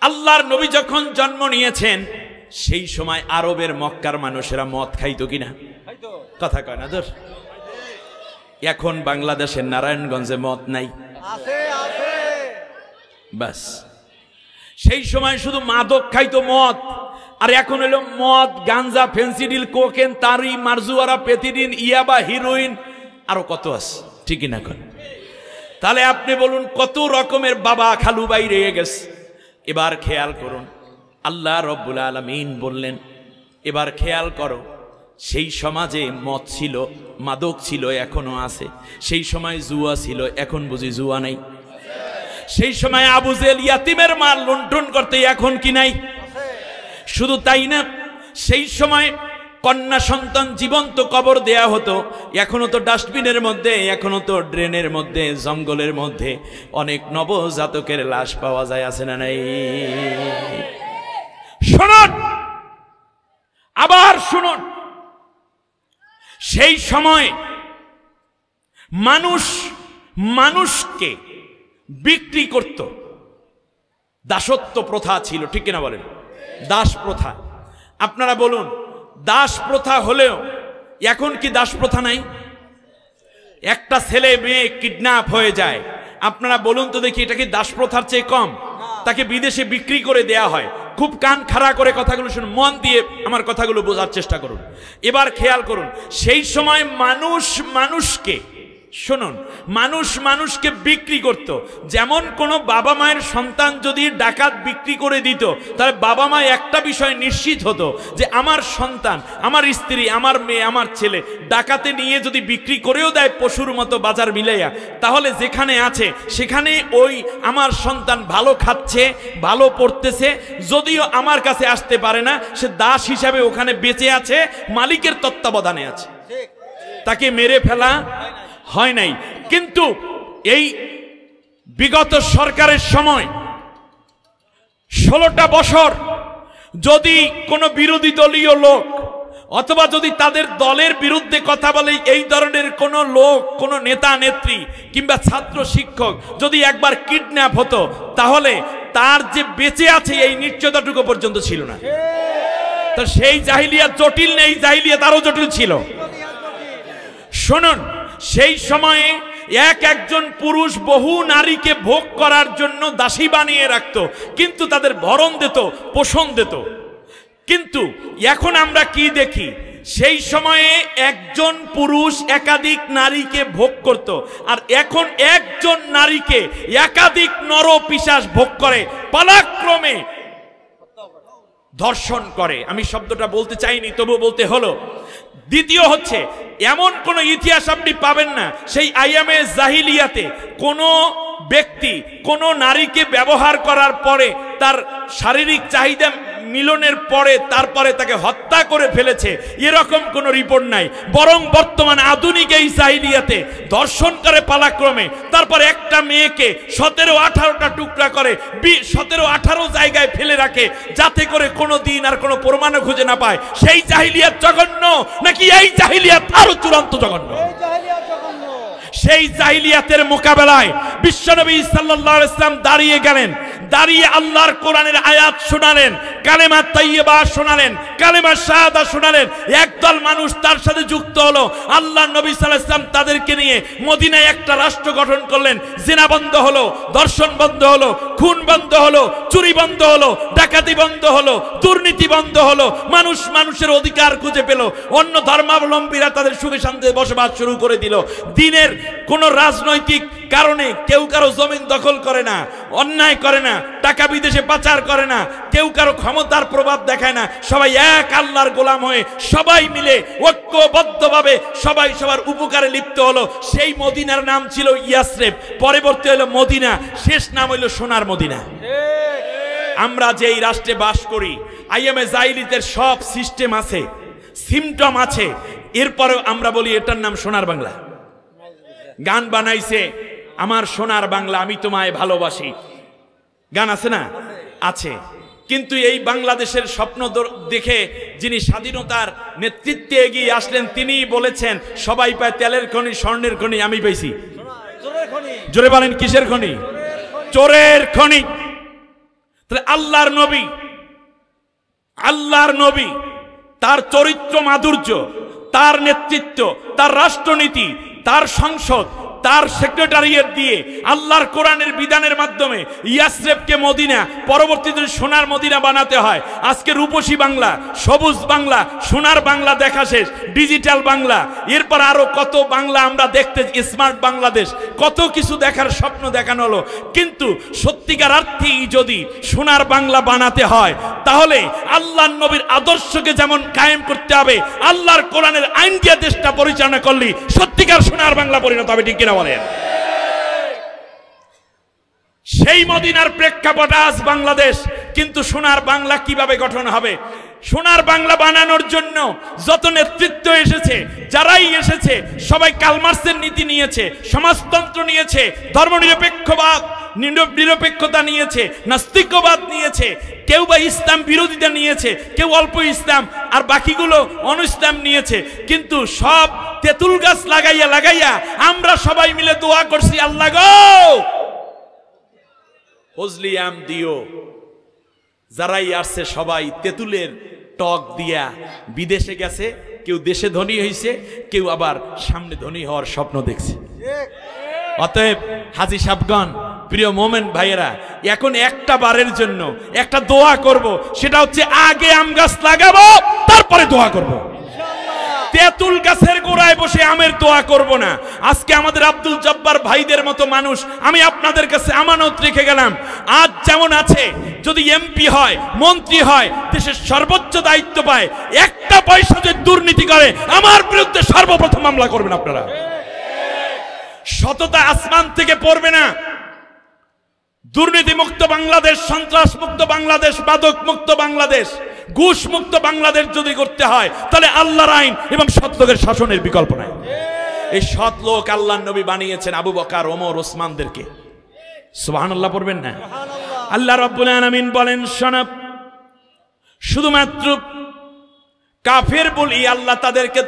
আল্লাহর নবী যখন জন্ম নিয়েছেন সেই সময় আরবের মক্কার মানুষেরা মদ খাইতো কিনা? কথা কয় না দোষ? এখন বাংলাদেশের নারায়ণগঞ্জে মদ নাই, বাস। সেই সময় শুধু মাদক খাইতো, মদ। আর এখন হলো মদ, গাঞ্জা, ফেন্সিডিল, কোকেন, তারি, মারজুয়ারা, পেথিডিন, ইয়াবা, হিরোইন, আরো কত আছে, ঠিক না? তাহলে আপনি বলুন কত রকমের বাবা খালু বাইরে গেছে। এবার খেয়াল করুন, আল্লাহ রব্বুল আলামিন বললেন, এবার খেয়াল করো, সেই সমাজে মদ ছিল, মাদক ছিল, এখনো আছে। সেই সময় জুয়া ছিল, এখন বুঝি জুয়া নাই। সেই সময় আবু জেহেল ইয়াতিমের মাল লুণ্ঠন করতে, এখন কি নাই? শুধু তাই না, সেই সময় কন্যা সন্তান জীবন্ত কবর দেয়া হতো, এখনো তো ডাস্টবিনের মধ্যে, এখনো তো ড্রেনের মধ্যে, জঙ্গলের মধ্যে অনেক নবজাতকের লাশ পাওয়া যায়, আছে না নাই? শুনুন, আবার শুনুন, সেই সময় মানুষকে বিক্রি করত, দাসত্ব প্রথা ছিল, ঠিক কিনা বলেন? দাস প্রথা। আপনারা বলুন, দাস প্রথা হলেও এখন কি দাস প্রথা নাই? একটা ছেলে মেয়ে কিডন্যাপ হয়ে যায়, আপনারা বলুন তো দেখি, এটা কি দাস প্রথার চেয়ে কম? তাকে বিদেশে বিক্রি করে দেয়া হয়। খুব কান খাড়া করে কথাগুলো শুনুন, মন দিয়ে আমার কথাগুলো বোঝার চেষ্টা করুন। এবার খেয়াল করুন, সেই সময় মানুষকে শুনুন, মানুষ মানুষকে বিক্রি করত। যেমন কোনো বাবা মায়ের সন্তান যদি ডাকাত বিক্রি করে দিত, তাহলে বাবা মা একটা বিষয় নিশ্চিত হতো যে আমার সন্তান, আমার স্ত্রী, আমার মেয়ে, আমার ছেলে ডাকাতে নিয়ে যদি বিক্রি করেও দেয় পশুর মতো বাজার মিলাইয়া, তাহলে যেখানে আছে সেখানে ওই আমার সন্তান ভালো খাচ্ছে, ভালো পড়তেছে, যদিও আমার কাছে আসতে পারে না, সে দাস হিসাবে ওখানে বেঁচে আছে, মালিকের তত্ত্বাবধানে আছে, তাকে মেরে ফেলা হয় নাই। কিন্তু এই বিগত সরকারের সময় 16টা বছর যদি কোনো বিরোধী দলীয় লোক অথবা যদি তাদের দলের বিরুদ্ধে কথা বলে এই ধরনের কোনো লোক, কোনো নেতা নেত্রী কিংবা ছাত্র শিক্ষক যদি একবার কিডন্যাপ হতো, তাহলে তার যে বেঁচে আছে এই নিশ্চয়তাটুকু পর্যন্ত ছিল না। তো সেই জাহিলিয়াত জটিল নেই, জাহিলিয়াত আরো জটিল ছিল। শুনুন, সেই সময়ে একজন পুরুষ বহু নারীকে ভোগ করার জন্য দাসী বানিয়ে রাখতো, কিন্তু তাদের ভরণ দিত, পোষণ দিত। কিন্তু এখন আমরা কি দেখি, সেই সময়ে একজন পুরুষ একাধিক নারীকে ভোগ করত, আর এখন একজন নারীকে একাধিক নরপিশাচ ভোগ করে, পালাক্রমে ধর্ষণ করে। আমি শব্দটা বলতে চাইনি, তবু বলতে হলো। দ্বিতীয় হচ্ছে, এমন কোন ইতিহাস আপনি পাবেন না সেই আইয়ামে জাহিলিয়াতে কোনো ব্যক্তি কোনো নারীকে ব্যবহার করার পরে তার শারীরিক চাহিদা মিলনের পরে তারপরে তাকে হত্যা করে ফেলেছে, এরকম কোনো রিপোর্ট নাই। বরং বর্তমান আধুনিক এই জাহিলিয়াতে ধর্ষণ করে পালাক্রমে, তারপর একটা মেয়েকে 17-18টা টুকরা করে 17-18 জায়গায় ফেলে রাখে, যাতে করে কোনো দিন আর কোনো প্রমাণও খুঁজে না পায়। সেই জাহিলিয়াত জঘন্য নাকি এই জাহিলিয়াত আরো চূড়ান্ত জঘন্য? সেই জাহিলিয়াতের মোকাবেলায় বিশ্বনবী সাল্লাল্লাহু আলাইহি ওয়াসাল্লাম দাঁড়িয়ে গেলেন, দাঁড়িয়ে আল্লাহর কোরআনের আয়াত শোনালেন, কালেমা তাইয়্যিবা শোনালেন, কালেমা শাহাদা শোনালেন। একদল মানুষ তার সাথে যুক্ত হলো। আল্লাহর নবী সাল্লাল্লাহু আলাইহি ওয়াসাল্লাম তাদেরকে নিয়ে মদিনায় একটা রাষ্ট্র গঠন করলেন। জিনা বন্ধ হলো, দর্শন বন্ধ হলো, খুন বন্ধ হলো, চুরি বন্ধ হলো, ডাকাতি বন্ধ হলো, দুর্নীতি বন্ধ হলো। মানুষ মানুষের অধিকার খুঁজে পেল। অন্য ধর্মাবলম্বীরা তাদের সুখে শান্তিতে বসবাস শুরু করে দিল। দিনের কোনো রাজনৈতিক কারণে কেউ কারো জমিন দখল করে না, অন্যায় করে না, টাকা বিদেশে পাচার করে না, কেউ কারো ক্ষমতার প্রভাব দেখায় না। সবাই এক আল্লাহর গোলাম হয়ে সবাই মিলে ঐক্যবদ্ধভাবে সবাই সবার উপকারে লিপ্ত হলো। সেই মদিনার নাম ছিল ইয়াসরিব, পরবর্তী হলো মদিনা, শেষ নাম হইল সোনার মদিনা। আমরা যে এই রাষ্ট্রে বাস করি, আইএমএ জাহিলিয়াতের সব সিস্টেম আছে, সিমটম আছে, এরপরেও আমরা বলি এটার নাম সোনার বাংলা। গান বানাইছে আমার সোনার বাংলা, আমি তোমায় ভালোবাসি, গান আছে না? আছে। কিন্তু এই বাংলাদেশের স্বপ্ন দেখে যিনি স্বাধীনতার নেতৃত্বে এগিয়ে আসলেন, তিনি বলেছেন সবাই পায় তেলের খনি, স্বর্ণের খনি, আমি পাইছি জোরে বলেন কিসের খনি? চোরের খনি। তাহলে আল্লাহর নবী তার চরিত্র মাধুর্য, তার নেতৃত্ব, তার রাষ্ট্রনীতি, তার সংসদ, তার সেক্রেটারিয়েট দিয়ে আল্লাহর কোরআনের বিধানের মাধ্যমে ইয়াসরিবকে মদিনা, পরবর্তীতে সোনার মদিনা বানাতে হয়। আজকে রূপসী বাংলা, সবুজ বাংলা, সোনার বাংলা দেখা শেষ, ডিজিটাল বাংলা, এরপর আরো কত বাংলা আমরা দেখতে, স্মার্ট বাংলাদেশ, কত কিছু দেখার স্বপ্ন দেখানো হলো। কিন্তু সত্যিকার অর্থেই যদি সোনার বাংলা বানাতে হয়, তাহলে আল্লাহর নবীর আদর্শকে যেমন কায়েম করতে হবে, আল্লাহর কোরআনের আইন দিয়ে দেশটা পরিচালনা করলে সত্যিকার সোনার বাংলা পরিণত হবে। ঠিক কিনা বলেন? সেই মদিনার প্রেক্ষাপট আজ বাংলাদেশ। কিন্তু সোনার বাংলা কিভাবে গঠন হবে? সোনার বাংলা বানানোর জন্য যত নেতৃত্ব এসেছে, যারাই এসেছে, সবাই কালমার্সের নীতি নিয়েছে, সমাজতন্ত্র নিয়েছে, ধর্মনিরপেক্ষবাদ, নিরপেক্ষতা নিয়েছে, নাস্তিকবাদ নিয়েছে, কেউ বা ইসলাম বিরোধিতা নিয়েছে, কেউ অল্প ইসলাম, আর বাকিগুলো অনইসলাম নিয়েছে। কিন্তু সব তেঁতুল গাছ লাগাইয়া আমরা সবাই মিলে দোয়া করছি, আল্লাহ গো ফজলি আম দিও। যারাই আসছে সবাই তেঁতুলের টক দিয়া বিদেশে গেছে, কেউ দেশে ধনী হয়েছে, কেউ আবার সামনে ধনী হওয়ার স্বপ্ন দেখছে। অতএব হাজী সাহেবগণ, প্রিয় মোমেন ভাইয়েরা, এখন একটা বারের জন্য একটা দোয়া করব, সেটা হচ্ছে আগে আম গাছ লাগাবো, তারপরে দোয়া করব। তেঁতুল গাছের গোড়ায় বসে আমের দোয়া করব না। আজকে আমাদের আব্দুল জব্বার ভাইদের মতো মানুষ আমি আপনাদের কাছে আমানত রেখে গেলাম। আজ যেমন আছে, যদি এমপি হয়, মন্ত্রী হয়, দেশের সর্বোচ্চ দায়িত্ব পায়, একটা পয়সা যদি দুর্নীতি করে আমার বিরুদ্ধে সর্বপ্রথম মামলা করবেন আপনারা। সততা আসমান থেকে পড়বে না। দুর্নীতি মুক্ত বাংলাদেশ, সন্ত্রাস মুক্ত বাংলাদেশ, মাদক মুক্ত বাংলাদেশ, ঘুষ মুক্ত বাংলাদেশ যদি করতে হয় তাহলে আল্লাহর আইন এবং সৎ লোকের শাসনের বিকল্প নাই। এই সৎ লোক আল্লাহর নবী বানিয়েছেন আবু বকর, ওমর, ওসমানদেরকে। সুবহানাল্লাহ পড়বেন না? আল্লাহ রাব্বুল আলামিন বলেন, শোনাব, শুধুমাত্র কাফের বলি আল্লাহ তাদেরকে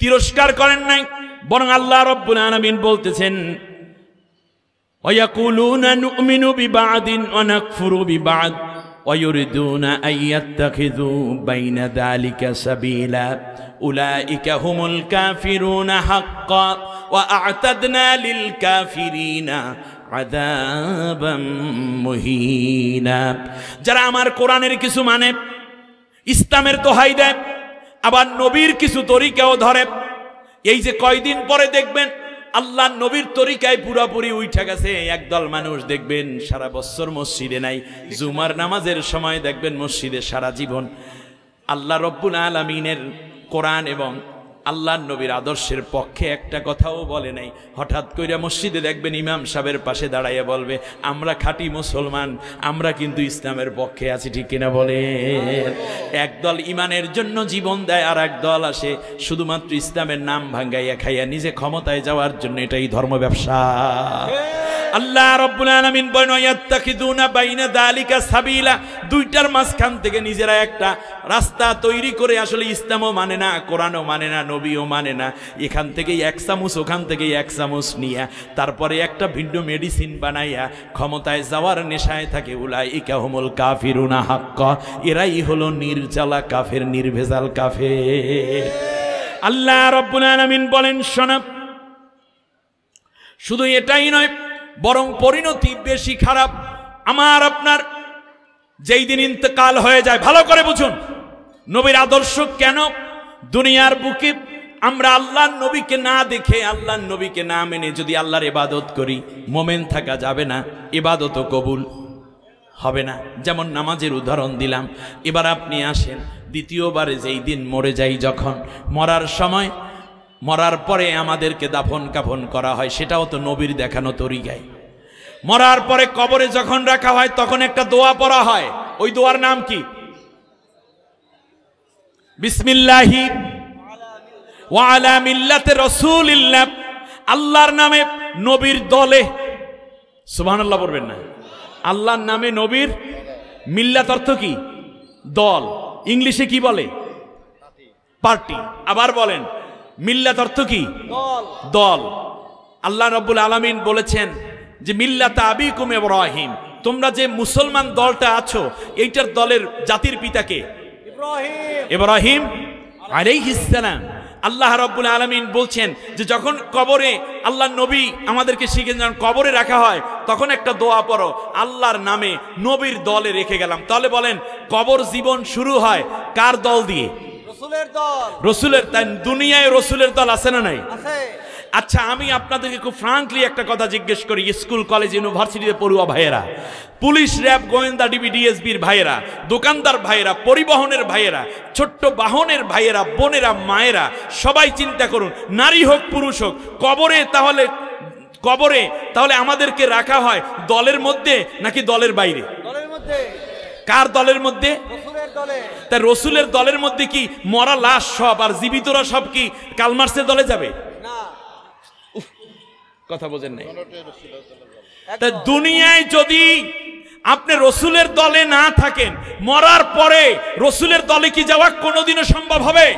তিরস্কার করেন নাই, বরং আল্লাহ রাব্বুল আলামিন বলতেছেন, وَيَقُولُونَ نُؤْمِنُ بِبَعْضٍ وَنَكْفُرُ بِبَعْضٍ وَيُرِيدُونَ أَن يَتَّخِذُوا بَيْنَ ذَلِكَ سَبِيلًا أُولَئِكَ هُمُ الْكَافِرُونَ حَقًّا وَأَعْتَدْنَا لِلْكَافِرِينَ عَذَابًا مُهِينًا। যারা আমার কোরআনের কিছু মানে, ইসলামের দোহাই দেয়, আবার নবীর কিছু তরিকাও ধরে, এই যে কয়দিন পরে দেখবেন আল্লাহ নবীর তরিকায় পুরাপুরি উঠে গেছে একদল মানুষ, দেখবেন সারা বছর মসজিদে নাই, জুমার নামাজের সময় দেখবেন মসজিদে সারা জীবন। আল্লাহ রব্বুল আলামিনের কোরআন এবং আল্লাহর নবীর আদর্শের পক্ষে একটা কথাও বলে নাই। হঠাৎ করে মসজিদে দেখবেন ইমাম সাহেবের পাশে দাঁড়াইয়া বলবে, আমরা খাঁটি মুসলমান, আমরা কিন্তু ইসলামের পক্ষে আছি, ঠিক কিনা বলে? একদল ইমানের জন্য জীবন দেয়, আর একদল আসে শুধুমাত্র ইসলামের নাম ভাঙ্গাইয়া খাইয়া নিজে ক্ষমতায় যাওয়ার জন্য। এটাই ধর্ম ব্যবসা। আল্লাহ রাব্বুল আলামিন বলেন, ইয়াত্তাখিযুনা বাইনা যালিকা সাবিলা, দুইটার মাঝখান থেকে নিজেরা একটা রাস্তা তৈরি করে আসলে ইসলামও মানে না, কোরআনও মানে না, নবীও মানে না, এখান থেকেই এক চামচ ওখান থেকেই এক চামচ নিয়া তারপরে একটা ভিন্ন মেডিসিন বানাইয়া ক্ষমতায় যাওয়ার নেশায় থাকে। উলাইকা হুমুল কাফিরুনা হাক্কা, এরাই হলো নির্জালা কাফের, নির্ভেজাল কাফের। আল্লাহ রাব্বুল আলামিন বলেন, শোনো, শুধু এটাই নয়, বরং পরিণতি বেশি খারাপ। আমার আপনার যেই দিন ইন্তেকাল হয়ে যায়, ভালো করে বুঝুন নবীর আদর্শ কেন দুনিয়ার বুকে আমরা আল্লাহর নবীকে না দেখে, আল্লাহর নবীকে না মেনে যদি আল্লাহর ইবাদত করি, মোমেন থাকা যাবে না, ইবাদতও কবুল হবে না। যেমন নামাজের উদাহরণ দিলাম। এবার আপনি আসেন, দ্বিতীয়বারে যেই দিন মরে যাই, যখন মরার সময়, মরার পরে আমাদেরকে দাফন কাফন করা হয়, সেটাও তো নবীর দেখানো তরিকায়। মরার পরে কবরে যখন রাখা হয় তখন একটা দোয়া পড়া হয়, ওই দোয়ার নাম কি? বিসমিল্লাহি ওয়া আলা মিল্লাতি রাসূলিল্লাহ, আল্লাহর নামে নবীর দলে। সুবহানাল্লাহ পড়বেন না? আল্লাহর নামে নবীর, মিল্লাত অর্থ কি? দল। ইংলিশে কি বলে? পার্টি। আবার বলেন, মিল্লাত অর্থ কি? দল। আল্লাহ রাব্বুল আলামিন বলেছেন যে মিল্লাতা আবিকুম ইব্রাহিম, তোমরা যে মুসলমান দলটা আছো, এইটার দলের জাতির পিতাকে ইব্রাহিম আলাইহিস সালাম। আল্লাহ রাব্বুল আলামিন বলছেন যে যখন কবরে আল্লাহর নবী আমাদেরকে শিখেন, যখন কবরে রাখা হয় তখন একটা দোয়া পড়ো, আল্লাহর নামে নবীর দলে রেখে গেলাম। তাহলে বলেন, কবর জীবন শুরু হয় কার দল দিয়ে? রসুলের দল। রসুলের। তাই দুনিয়ায় রসুলের দল আছে না নাই? আছে। আচ্ছা, আমি আপনাদেরকে খুব ফ্রাঙ্কলি একটা কথা জিজ্ঞেস করি, স্কুল কলেজ ইউনিভার্সিটিতে পড়ুয়া ভাইয়েরা, পুলিশ র্যাব গোয়েন্দা ডিবি ডিএসবির ভাইয়েরা, দোকানদার ভাইয়েরা, পরিবহনের ভাইয়েরা, ছোট্ট বাহনের ভাইয়েরা, বোনেরা, মায়েরা, সবাই চিন্তা করুন, নারী হোক পুরুষ হোক, কবরে তাহলে আমাদেরকে রাখা হয় দলের মধ্যে নাকি দলের বাইরে? দলের মধ্যে। কার দলের মধ্যে? রসুলের দলে। তাই রসুলের দলের মধ্যে কি মরা লাশ সব আর জীবিতরা সব কি কালমার্সের দলে যাবে? না। কথা বোঝেন নাই? তা দুনিয়ায় যদি আপনি রসুলের দলে না থাকেন, মরার পরে রসুলের দলে কি যাওয়া কোনোদিনও সম্ভব হবে?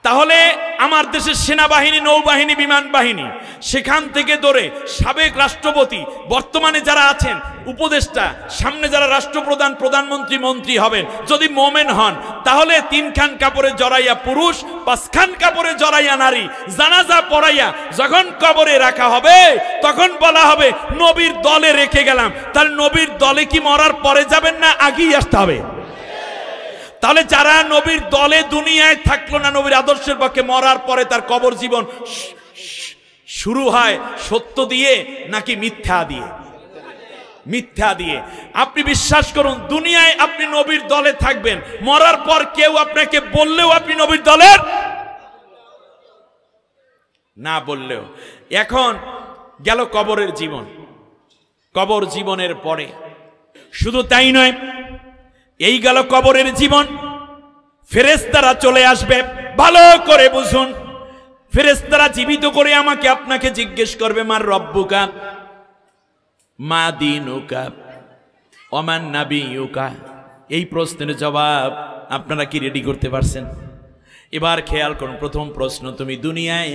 তাহলে আমার দেশের সেনাবাহিনী, নৌবাহিনী, বিমান বাহিনী, সেখান থেকে ধরে সাবেক রাষ্ট্রপতি, বর্তমানে যারা আছেন উপদেষ্টা, সামনে যারা রাষ্ট্রপ্রধান, প্রধানমন্ত্রী, মন্ত্রী হবেন, যদি মোমেন হন, তাহলে 3 খান কাপড়ে জড়াইয়া পুরুষ, 5 খান কাপড়ে জড়াইয়া নারী, জানাজা পড়াইয়া যখন কবরে রাখা হবে তখন বলা হবে নবীর দলে রেখে গেলাম। তাহলে নবীর দলে কি মরার পরে যাবেন না আগেই আসতে হবে? তাহলে যারা নবীর দলে দুনিয়ায় থাকলো না, নবীর আদর্শের পক্ষে, মরার পরে তার কবর জীবন শুরু হয় সত্য দিয়ে নাকি মিথ্যা দিয়ে? মিথ্যা দিয়ে। আপনি বিশ্বাস করুন, দুনিয়ায় আপনি নবীর দলে থাকবেন, মরার পর কেউ আপনাকে বললেও আপনি নবীর দলের, না বললেও। এখন গেল কবরের জীবন। কবর জীবনের পরে শুধু তাই নয়, এই গেল কবরের জীবন। ফেরেশতারা চলে আসবে, ভালো করে বুঝুন। ফেরেশতারা জীবিত করে আমাকে আপনাকে জিজ্ঞেস করবে, মার রব্বুকা, মা দীনুকা, ওমান নাবিয়ুকা। এই প্রশ্নের জবাব আপনারা কি রেডি করতে পারছেন? এবার খেয়াল করুন, প্রথম প্রশ্ন, তুমি দুনিয়ায়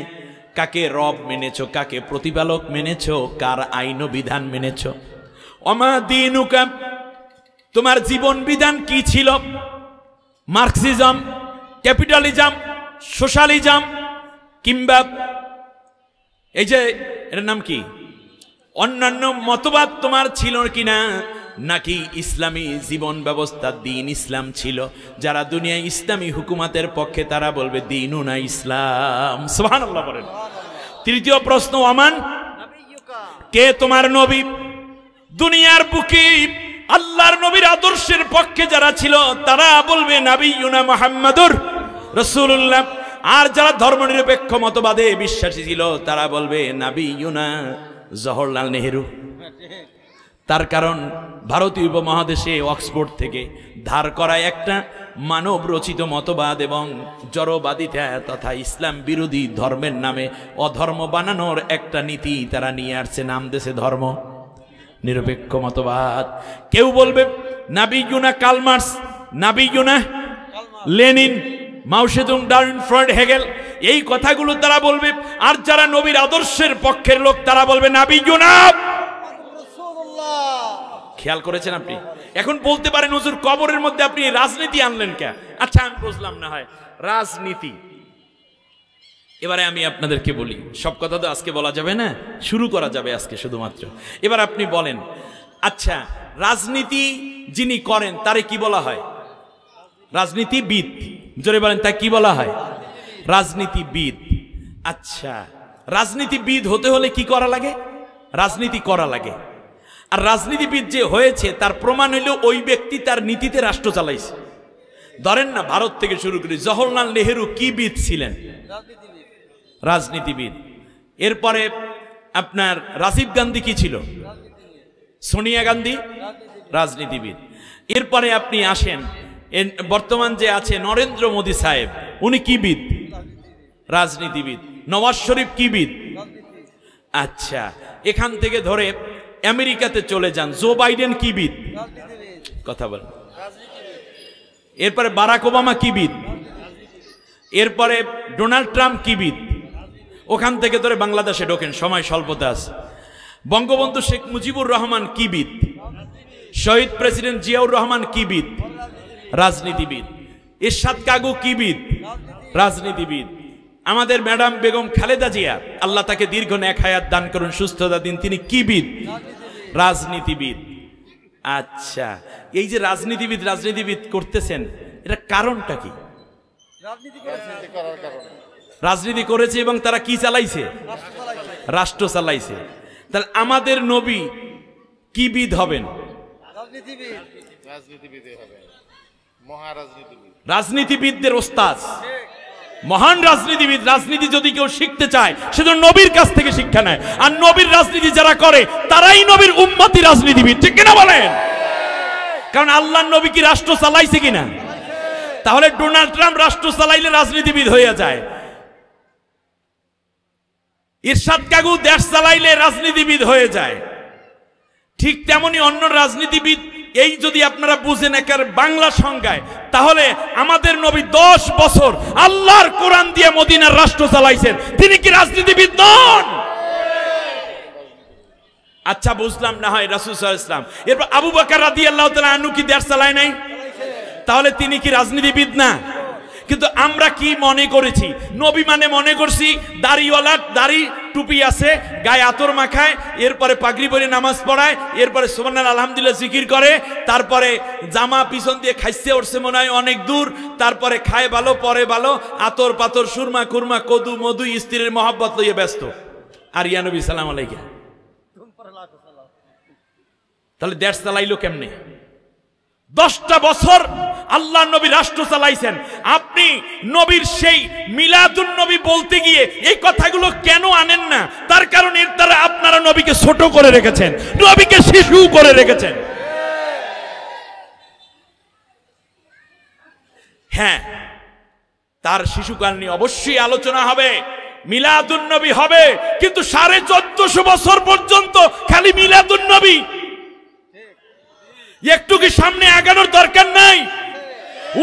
কাকে রব মেনেছো, কাকে প্রতিপালক মেনেছো, কার আইন বিধান মেনেছো? ওমা দীনুকা, তোমার জীবন বিধান কি ছিল? মার্কসিজম, ক্যাপিটালিজম, সোশ্যালিজম, কিংবা এই যে এর নাম কি, অন্যান্য মতবাদ তোমার ছিল কিনা, নাকি ইসলামী জীবন ব্যবস্থা, দিন ইসলাম ছিল? যারা দুনিয়ায় ইসলামী হুকুমাতের পক্ষে তারা বলবে দীনুনা ইসলাম। সুবহানাল্লাহ বলেন। তৃতীয় প্রশ্ন, আমান, কে তোমার নবী? দুনিয়ার বুকে আল্লাহর নবীর আদর্শের পক্ষে যারা ছিল তারা বলবে নাবিয়ুনা মুহাম্মাদুর রাসূলুল্লাহ। আর যারা ধর্মনিরপেক্ষ মতবাদে বিশ্বাসী ছিল তারা বলবে নাবিয়ুনা জওহরলাল নেহেরু। তার কারণ ভারতীয় উপমহাদেশে অক্সফোর্ড থেকে ধার করা একটা মানব রচিত মতবাদ এবং জড়বাদিতা তথা ইসলাম বিরোধী ধর্মের নামে অধর্ম বানানোর একটা নীতি তারা নিয়ে আসছে, নাম দেশে ধর্ম নিরপেক্ষ মতবাদ। কেউ বলবে নাবিয়ুনা কার্ল মার্কস, নাবিয়ুনা লেনিন, মাও সেতুং, ডারউইন, ফ্রয়েড, হেগেল, এই কথাগুলো তারা বলবে। আর যারা নবীর আদর্শের পক্ষের লোক তারা বলবে নাবিয়ুনা রাসূলুল্লাহ। খেয়াল করেছেন আপনি? এখন বলতে পারেন হুজুর কবরের মধ্যে আপনি রাজনীতি আনলেন কেন? আচ্ছা আমি বুঝলাম না হয় রাজনীতি। এবারে আমি আপনাদেরকে বলি, সব কথা তো আজকে বলা যাবে না, শুরু করা যাবে আজকে শুধুমাত্র। এবার আপনি বলেন, আচ্ছা রাজনীতি যিনি করেন তারে কি বলা হয়? রাজনীতিবিদ। জোরে বলেন, তা কি বলা হয়? রাজনীতিবিদ। আচ্ছা রাজনীতিবিদ হতে হলে কি করা লাগে? রাজনীতি করা লাগে। আর রাজনীতিবিদ যে হয়েছে তার প্রমাণ হইল ওই ব্যক্তি তার নীতিতে রাষ্ট্র চালাইছে। ধরেন না, ভারত থেকে শুরু করি, জওহরলাল নেহেরু কি বিদ ছিলেন? রাজনীতিবিদ। এরপরে আপনার রাজীব গান্ধী কি ছিল? সোনিয়া গান্ধী রাজনীতিবিদ। এরপরে আপনি আসেন বর্তমান যে আছে নরেন্দ্র মোদী সাহেব, উনি কি বিদ? রাজনীতিবিদ। নওয়াজ শরীফ কি বিদ? আচ্ছা এখান থেকে ধরে আমেরিকাতে চলে যান, জো বাইডেন কি বিদ? কথা বলেন। এরপরে বারাক ওবামা কি বিদ? এরপরে ডোনাল্ড ট্রাম্প কি বিদ? ওখান থেকে ধরে বাংলাদেশে ঢোকেন, সময় স্বল্পতা আছে। বঙ্গবন্ধু শেখ মুজিবুর রহমান কি বিদ? শহীদ প্রেসিডেন্ট জিয়াউর রহমান কি বিদ? রাজনীতিবিদ। ইরশাদ কাগু কি বিদ? রাজনীতিবিদ। আমাদের ম্যাডাম বেগম খালেদা জিয়া, আল্লাহ তাকে দীর্ঘ নেক হায়াত দান করুন, সুস্থতা দিন, তিনি কি বিদ? রাজনীতিবিদ। আচ্ছা এই যে রাজনীতিবিদ রাজনীতিবিদ করতেছেন, এটা কারণটা কি? রাজনীতি করেছে এবং তারা কি চালাইছে? রাষ্ট্র চালাইছে। তাহলে আমাদের নবী কি বিদ হবেন? রাজনীতিবিদদের ওস্তাদ, মহান রাজনীতিবিদ। রাজনীতি যদি কেউ শিখতে চায় সেজন্য নবীর কাছ থেকে শিক্ষা নেয়। আর নবীর রাজনীতি যারা করে তারাই নবীর উম্মতি রাজনীতিবিদ, ঠিক কিনা বলেন? কারণ আল্লাহর নবী কি রাষ্ট্র চালাইছে কিনা? তাহলে ডোনাল্ড ট্রাম্প রাষ্ট্র চালাইলে রাজনীতিবিদ হয়ে যায়, ইরশাদ কাগু দেশ চালাইলে রাজনীতিবিদ হয়ে যায়। ঠিক তেমনি অন্য রাজনীতিবিদ এই যদি আপনারা বুঝেন একের বাংলা সংজ্ঞায়, তাহলে আমাদের নবী 10 বছর আল্লাহর কোরআন দিয়ে মদিনার রাষ্ট্র চালাইছেন, তিনি কি রাজনীতিবিদ নন? আচ্ছা বুঝলাম না হয় রাসূল সাল্লাল্লাহু আলাইহি ওয়াসাল্লাম। এরপর আবু বকর রাদিয়াল্লাহু তাআলা আনহু কি দেশ চালায় নাই? তাহলে তিনি কি রাজনীতিবিদ না? কিন্তু আমরা কি মনে করেছি? নবী মানে মনে করছি দাড়িওয়ালা, দাড়ি টুপি আছে, গায়ে আতর মাখায়, এরপরে পাগড়ি পরে নামাজ পড়ায়, এরপরে সুবহানাল্লাহ আলহামদুলিল্লাহ জিকির করে, তারপরে জামা পিছন দিয়ে খাইছে উঠছে মনে হয় অনেক দূর, তারপরে খায় ভালো, পরে ভালো, আতর পাতর সুরমা কুরমা কদু মধু স্ত্রীর মহব্বত লইয়ে ব্যস্ত। আর ইয়া নবী সালাম আলাইকুম, তাহলে দেশ চালাইলো কেমনে? 10টা বছর আল্লাহ নবী রাষ্ট্র চালাইছেন। আপনি নবীর সেই মিলাদুন নবী বলতে গিয়ে এই কথাগুলো কেন আনেন না? তার কারণ এর দ্বারা আপনারা নবীকে ছোট করে রেখেছেন, নবীকে শিশু করে রেখেছেন। হ্যাঁ, তার শিশুকাল নিয়ে অবশ্যই আলোচনা হবে, মিলাদুন নবী হবে, কিন্তু 1450 বছর পর্যন্ত খালি মিলাদুন নবী, একটু কি সামনে আগানোর দরকার নাই?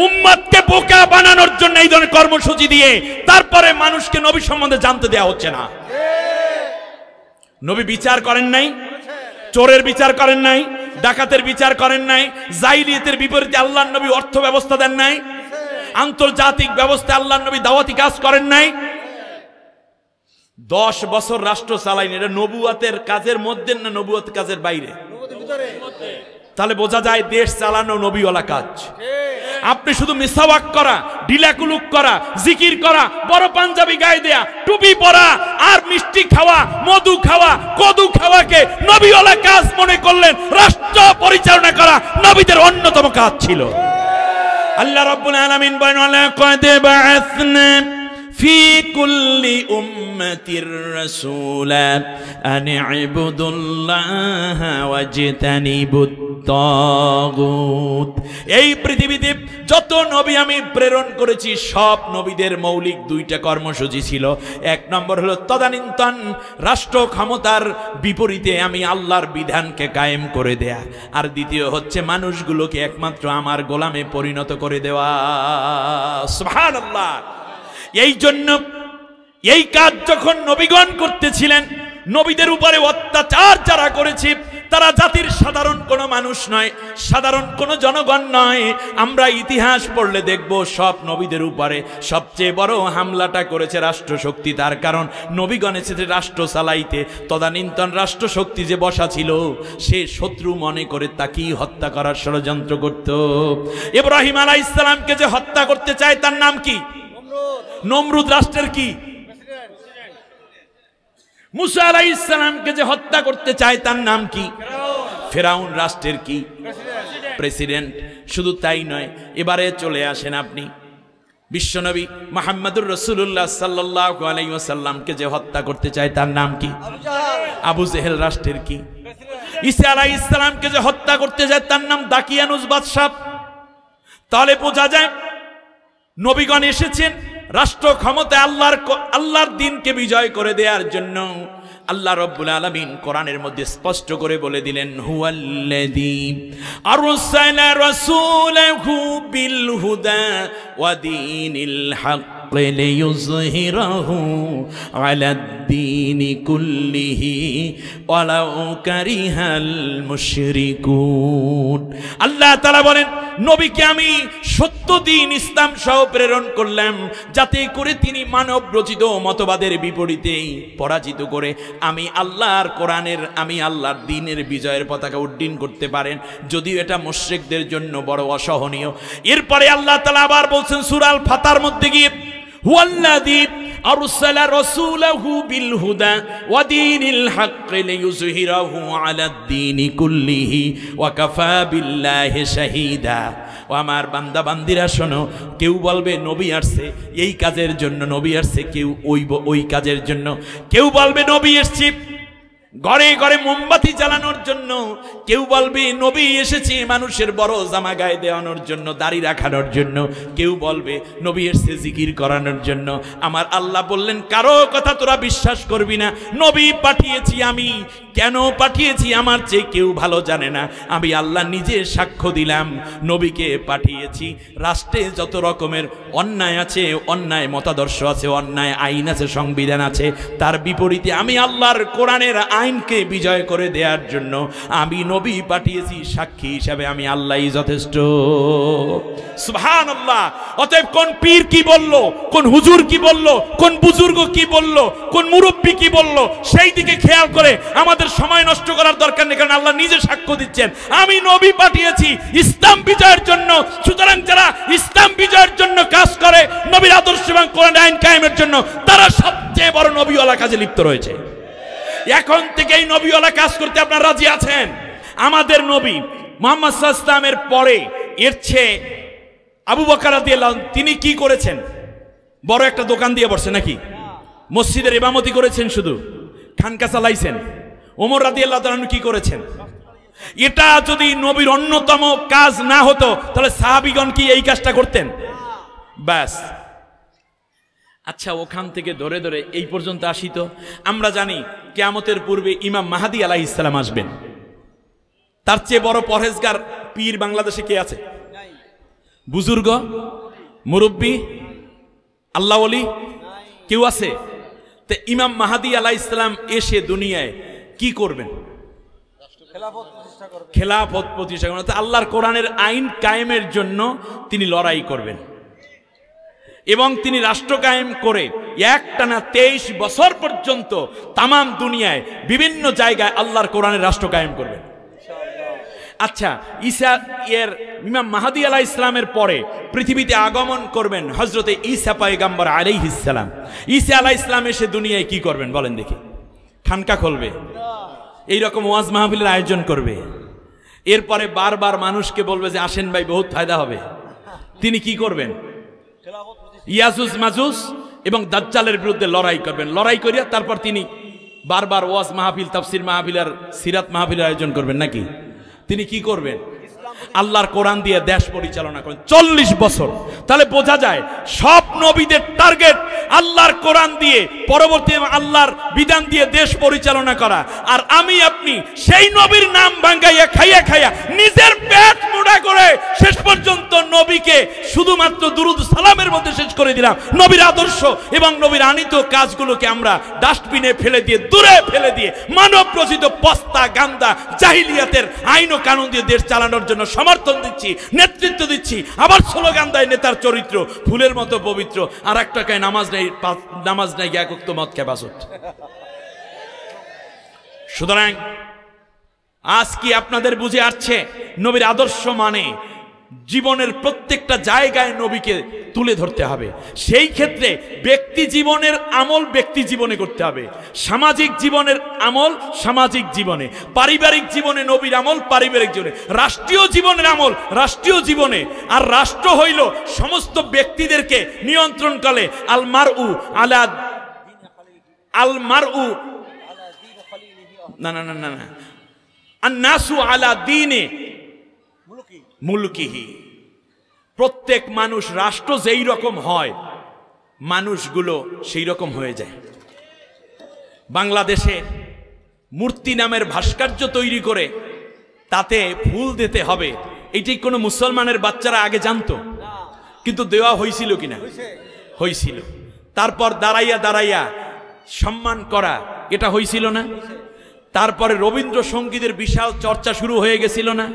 উম্মতকে বোকা বানানোর জন্য এই ধরনের কর্মসূচি দিয়ে তারপরে মানুষকে নবী সম্বন্ধে জানতে দেওয়া হচ্ছে না। নবী বিচার করেন নাই, চোরের বিচার করেন নাই, ডাকাতের বিচার করেন নাই, জাইলিয়াতের বিপরীতে আল্লাহর নবী অর্থ ব্যবস্থা দেন নাই, আন্তর্জাতিক ব্যবস্থা আল্লাহর নবী দাওয়াতি কাজ করেন নাই। 10 বছর রাষ্ট্র চালাইনি, এটা নবুয়াতের কাজের মধ্যে না নবুয়াত কাজের বাইরে? তাহলে বোঝা যায় দেশ চালানো নবীওয়ালা কাজ। আপনি শুধু মিসাওয়াক করা, ডিলাকুলুক করা, জিকির করা, বড় পাঞ্জাবি গায়ে দেয়া, টুপি পরা আর মিষ্টি খাওয়া, মধু খাওয়া, কদু খাওয়াকে নবীওয়ালা কাজ মনে করলেন। রাষ্ট্র পরিচালনা করা নবীদের অন্যতম কাজ ছিল। আল্লাহ রাব্বুল আলামিন বলেন, লাকাদ বাআসনা ফি কুল্লি উম্মাতির রাসূলা আন ইবুদুল্লাহা ওয়াজতানিবুত তাগুত। এই পৃথিবীতে যত নবী আমি প্রেরণ করেছি সব নবীদের মৌলিক 2টা কর্মসূচি ছিল। 1 নম্বর হলো তদানীন্তন রাষ্ট্র ক্ষমতার বিপরীতে আমি আল্লাহর বিধানকে কায়েম করে দেয়া, আর দ্বিতীয় হচ্ছে মানুষগুলোকে একমাত্র আমার গোলামে পরিণত করে দেওয়া। সুবহানাল্লাহ। এই জন্য এই কাজ যখন নবীগণ করতেছিলেন, নবীদের উপরে অত্যাচার যারা করেছে তারা জাতির সাধারণ কোনো মানুষ নয়, সাধারণ কোনো জনগণ নয়। আমরা ইতিহাস পড়লে দেখব সব নবীদের উপরে সবচেয়ে বড় হামলাটা করেছে রাষ্ট্রশক্তি। তার কারণ নবীগণ এসেছে রাষ্ট্র চালাইতে, তদানীন্তন রাষ্ট্রশক্তি যে বসা ছিল সে শত্রু মনে করে তাকেই হত্যা করার ষড়যন্ত্র করত। ইব্রাহিম আলাইহিস সালামকে যে হত্যা করতে চায় তার নাম কি? নমরুদ রাষ্ট্রের কি? মুসা আলাইহিস সালামকে যে হত্যা করতে চায় তার নাম কি? ফেরাউন রাষ্ট্রের কি? প্রেসিডেন্ট। শুধু তাই নয়, এবারে চলে আসেন আপনি বিশ্বনবী মুহাম্মদুর রাসূলুল্লাহ সাল্লাল্লাহু আলাইহি ওয়াসাল্লামকে যে হত্যা করতে চায় তার নাম কি? আবু জেহেল রাষ্ট্রের কি? ঈসা আলাইহিস সালামকে যে হত্যা করতে চায় তার নাম দাকিয়ানুস বাদশা। তাহলে বোঝা যায় নবীগণ এসেছেন রাষ্ট্র ক্ষমতায় আল্লাহর দ্বীনকে বিজয় করে দেওয়ার জন্য। আল্লাহ রাব্বুল আলামিন কোরআনের মধ্যে স্পষ্ট করে বলে দিলেন, হুয়াল্লাযী আরসালা রাসূলাহু বিল হুদা ওয়া দীনিল হক লিইয়ুযহিরাহু আলাদ-দীনি কুল্লিহি ওয়ালাউ কারিহাল মুশরিকুন। আল্লাহ তাআলা বলেন, নবীকে আমি সত্য দ্বীন ইসলাম সহ প্রেরণ করলাম যাতে করে তিনি মানব রচিত মতবাদের বিপরীতে পরাজিত করে আমি আল্লাহর কোরআনের, আমি আল্লাহর দ্বীনের বিজয়ের পতাকা উড্ডীন করতে পারেন, যদিও এটা মুশরিকদের জন্য বড় অসহনীয়। এরপরে আল্লাহ তাআলা আবার বলছেন সূরা আল ফাতার মধ্যে গিয়ে, হুয়াল্লাযী আরসালা রাসূলাহু বিল হুদা ওয়া দীনিল হক লিইয়ুযহিরাহু আলাদ-দীনি কুল্লিহি ওয়া কাফা বিল্লাহি শাহীদা। ও আমার বান্দা বান্দিরা শোনো, কেউ বলবে নবী আসছে এই কাজের জন্য, নবী আসছে কেউ ওই কাজের জন্য, কেউ বলবে নবী এসেছে ঘরে ঘরে মোমবাতি জ্বালানোর জন্য, কেউ বলবে নবী এসেছে মানুষের বড় জামা গায়ে দেওয়ানোর জন্য, দাড়ি রাখানোর জন্য, কেউ বলবে নবী এসেছে জিকির করানোর জন্য। আমার আল্লাহ বললেন, কারো কথা তোরা বিশ্বাস করবি না, নবী পাঠিয়েছি আমি। কেন পাঠিয়েছি আমার চেয়ে কেউ ভালো জানে না। আমি আল্লাহ নিজে সাক্ষ্য দিলাম, নবীকে পাঠিয়েছি। রাষ্ট্রে যত রকমের অন্যায় আছে, অন্যায় মতাদর্শ আছে, অন্যায় আইন আছে, সংবিধান আছে, তার বিপরীতে আমি আল্লাহর কোরআনের আইনকে বিজয় করে দেওয়ার জন্য আমি নবী পাঠিয়েছি, সাক্ষী হিসাবে আমি আল্লাহই যথেষ্ট। সুবহানাল্লাহ। অতএব কোন পীর কি বলল, কোন হুজুর কি বলল, কোন বুজুর্গ কি বলল, কোন মুরব্বী কি বলল, সেই দিকে খেয়াল করে আমাদের সময় নষ্ট করার দরকার নেই, কারণ আল্লাহ নিজে সাক্ষ্য দিচ্ছেন আমি নবী পাঠিয়েছি ইসলাম বিজয়ের জন্য। সুতরাং যারা ইসলাম বিজয়ের জন্য কাজ করে, নবীর আদর্শ এবং কোরআন আইন কায়েমের জন্য, তারা সবচেয়ে বড় নবীওয়ালা কাজে লিপ্ত রয়েছে। এখন থেকে এই নবীওয়ালা কাজ করতে আপনারা রাজি আছেন? আমাদের নবী মুহাম্মদ সাল্লাল্লাহু আলাইহি ওয়াসাল্লামের পরে এর চেয়ে আবু বকর রাদিয়াল্লাহু আনহু তিনি কি করেছেন? বড় একটা দোকান দিয়ে বসছে নাকি? মসজিদের ইমামতি করেছেন, শুধু খানকা চালাইছেন। ওমর রাদিয়াল্লাহু তাআলা কি করেছেন? এটা যদি নবীর অন্যতম কাজ না হতো তাহলে সাহাবীগণ কি এই কাজটা করতেন? ব্যাস। আচ্ছা, ওখান থেকে ধরে ধরে এই পর্যন্ত আসি তো। আমরা জানি কিয়ামতের পূর্বে ইমাম মাহদী আলাইহিস সালাম আসবেন। তার চেয়ে বড় পরহেজগার পীর বাংলাদেশে কে আছে? বুজুর্গ, মুরব্বী, আল্লাহ ওলি কেউ আছে? তো ইমাম মাহদী আলাইহিস সালাম এসে দুনিয়ায় কি করবেন? খেলাফত প্রতিষ্ঠা করবেন। আল্লাহর কোরআনের আইন কায়েমের জন্য তিনি লড়াই করবেন এবং তিনি রাষ্ট্র কায়েম করে একটানা 23 বছর পর্যন্ত তামাম দুনিয়ায় বিভিন্ন জায়গায় আল্লাহর কোরআনের রাষ্ট্র কায়েম করবেন। আচ্ছা, ইমাম মাহদী আলাইহিস সালামের পরে পৃথিবীতে আগমন করবেন হযরতে ঈসা পয়গম্বর আলাইহিস সালাম। ঈসা আলাইহিস সালাম এসে দুনিয়ায় কি করবেন বলেন দেখি? খানকা খুলবে, এইরকম ওয়াজ মাহফিলের আয়োজন করবে, এরপরে বারবার মানুষকে বলবে যে আসেন ভাই, বহুত ফায়দা হবে। তিনি কি করবেন? ইয়াজুজ মাজুজ এবং দাজ্জালের বিরুদ্ধে লড়াই করবেন। লড়াই করিয়া তারপর তিনি বারবার ওয়াজ মাহফিল, তাফসির মাহফিল আর সিরাত মাহফিলের আয়োজন করবেন নাকি? তিনি কি করবেন? আল্লাহর কোরআন দিয়ে দেশ পরিচালনা করেন 40 বছর। তাহলে বোঝা যায় সব নবীদের টার্গেট আল্লাহর কোরআন দিয়ে, পরবর্তী আল্লাহর বিধান দিয়ে দেশ পরিচালনা করা। আর আমি আপনি সেই নবীর নাম ভাঙ্গাইয়া খাইয়া খাইয়া নিজের পেট মোটা করে শেষ পর্যন্ত নবীকে শুধুমাত্র দুরুদ সালামের মধ্যে শেষ করে দিলাম। নবীর আদর্শ এবং নবীর আনিত কাজগুলোকে আমরা ডাস্টবিনে ফেলে দিয়ে, দূরে ফেলে দিয়ে মানব রচিত পস্তা গান্দা জাহিলিয়াতের আইন ও কানুন দিয়ে দেশ চালানোর জন্য সমর্থন দিচ্ছি, নেতৃত্ব দিচ্ছি। আবার স্লোগান দেয় নেতার চরিত্র ফুলের মতো পবিত্র, আর এক টাকায় নামাজ নেই, নামাজ নেই, এক ওয়াক্ত মদ খেয়ে বাসত। সুতরাং আজ কি আপনাদের বুঝে আসছে নবীর আদর্শ মানে জীবনের প্রত্যেকটা জায়গায় নবীকে তুলে ধরতে হবে। সেই ক্ষেত্রে ব্যক্তি জীবনের আমল ব্যক্তি জীবনে করতে হবে, সামাজিক জীবনের আমল সামাজিক জীবনে, পারিবারিক জীবনে নবীর আমল পারিবারিক জীবনে, রাষ্ট্রীয় জীবনের আমল রাষ্ট্রীয় জীবনে। আর রাষ্ট্র হইল সমস্ত ব্যক্তিদেরকে নিয়ন্ত্রণ করে। আল মারউ না না না না আন-নাসু আলা দীনে মুলকিহি। প্রত্যেক মানুষ, রাষ্ট্র যেই রকম হয় মানুষগুলো সেই রকম হয়ে যায়। বাংলাদেশে মূর্তি নামের ভাস্কর্য তৈরি করে তাতে ফুল দিতে হবে, এটি কোনো মুসলমানের বাচ্চারা আগে জানতো? কিন্তু দেওয়া হয়েছিল কিনা? হয়েছিল। তারপর দাঁড়াইয়া দাঁড়াইয়া সম্মান করা, এটা হয়েছিল না? তারপরে রবীন্দ্রসঙ্গীতের বিশাল চর্চা শুরু হয়ে গেছিল না?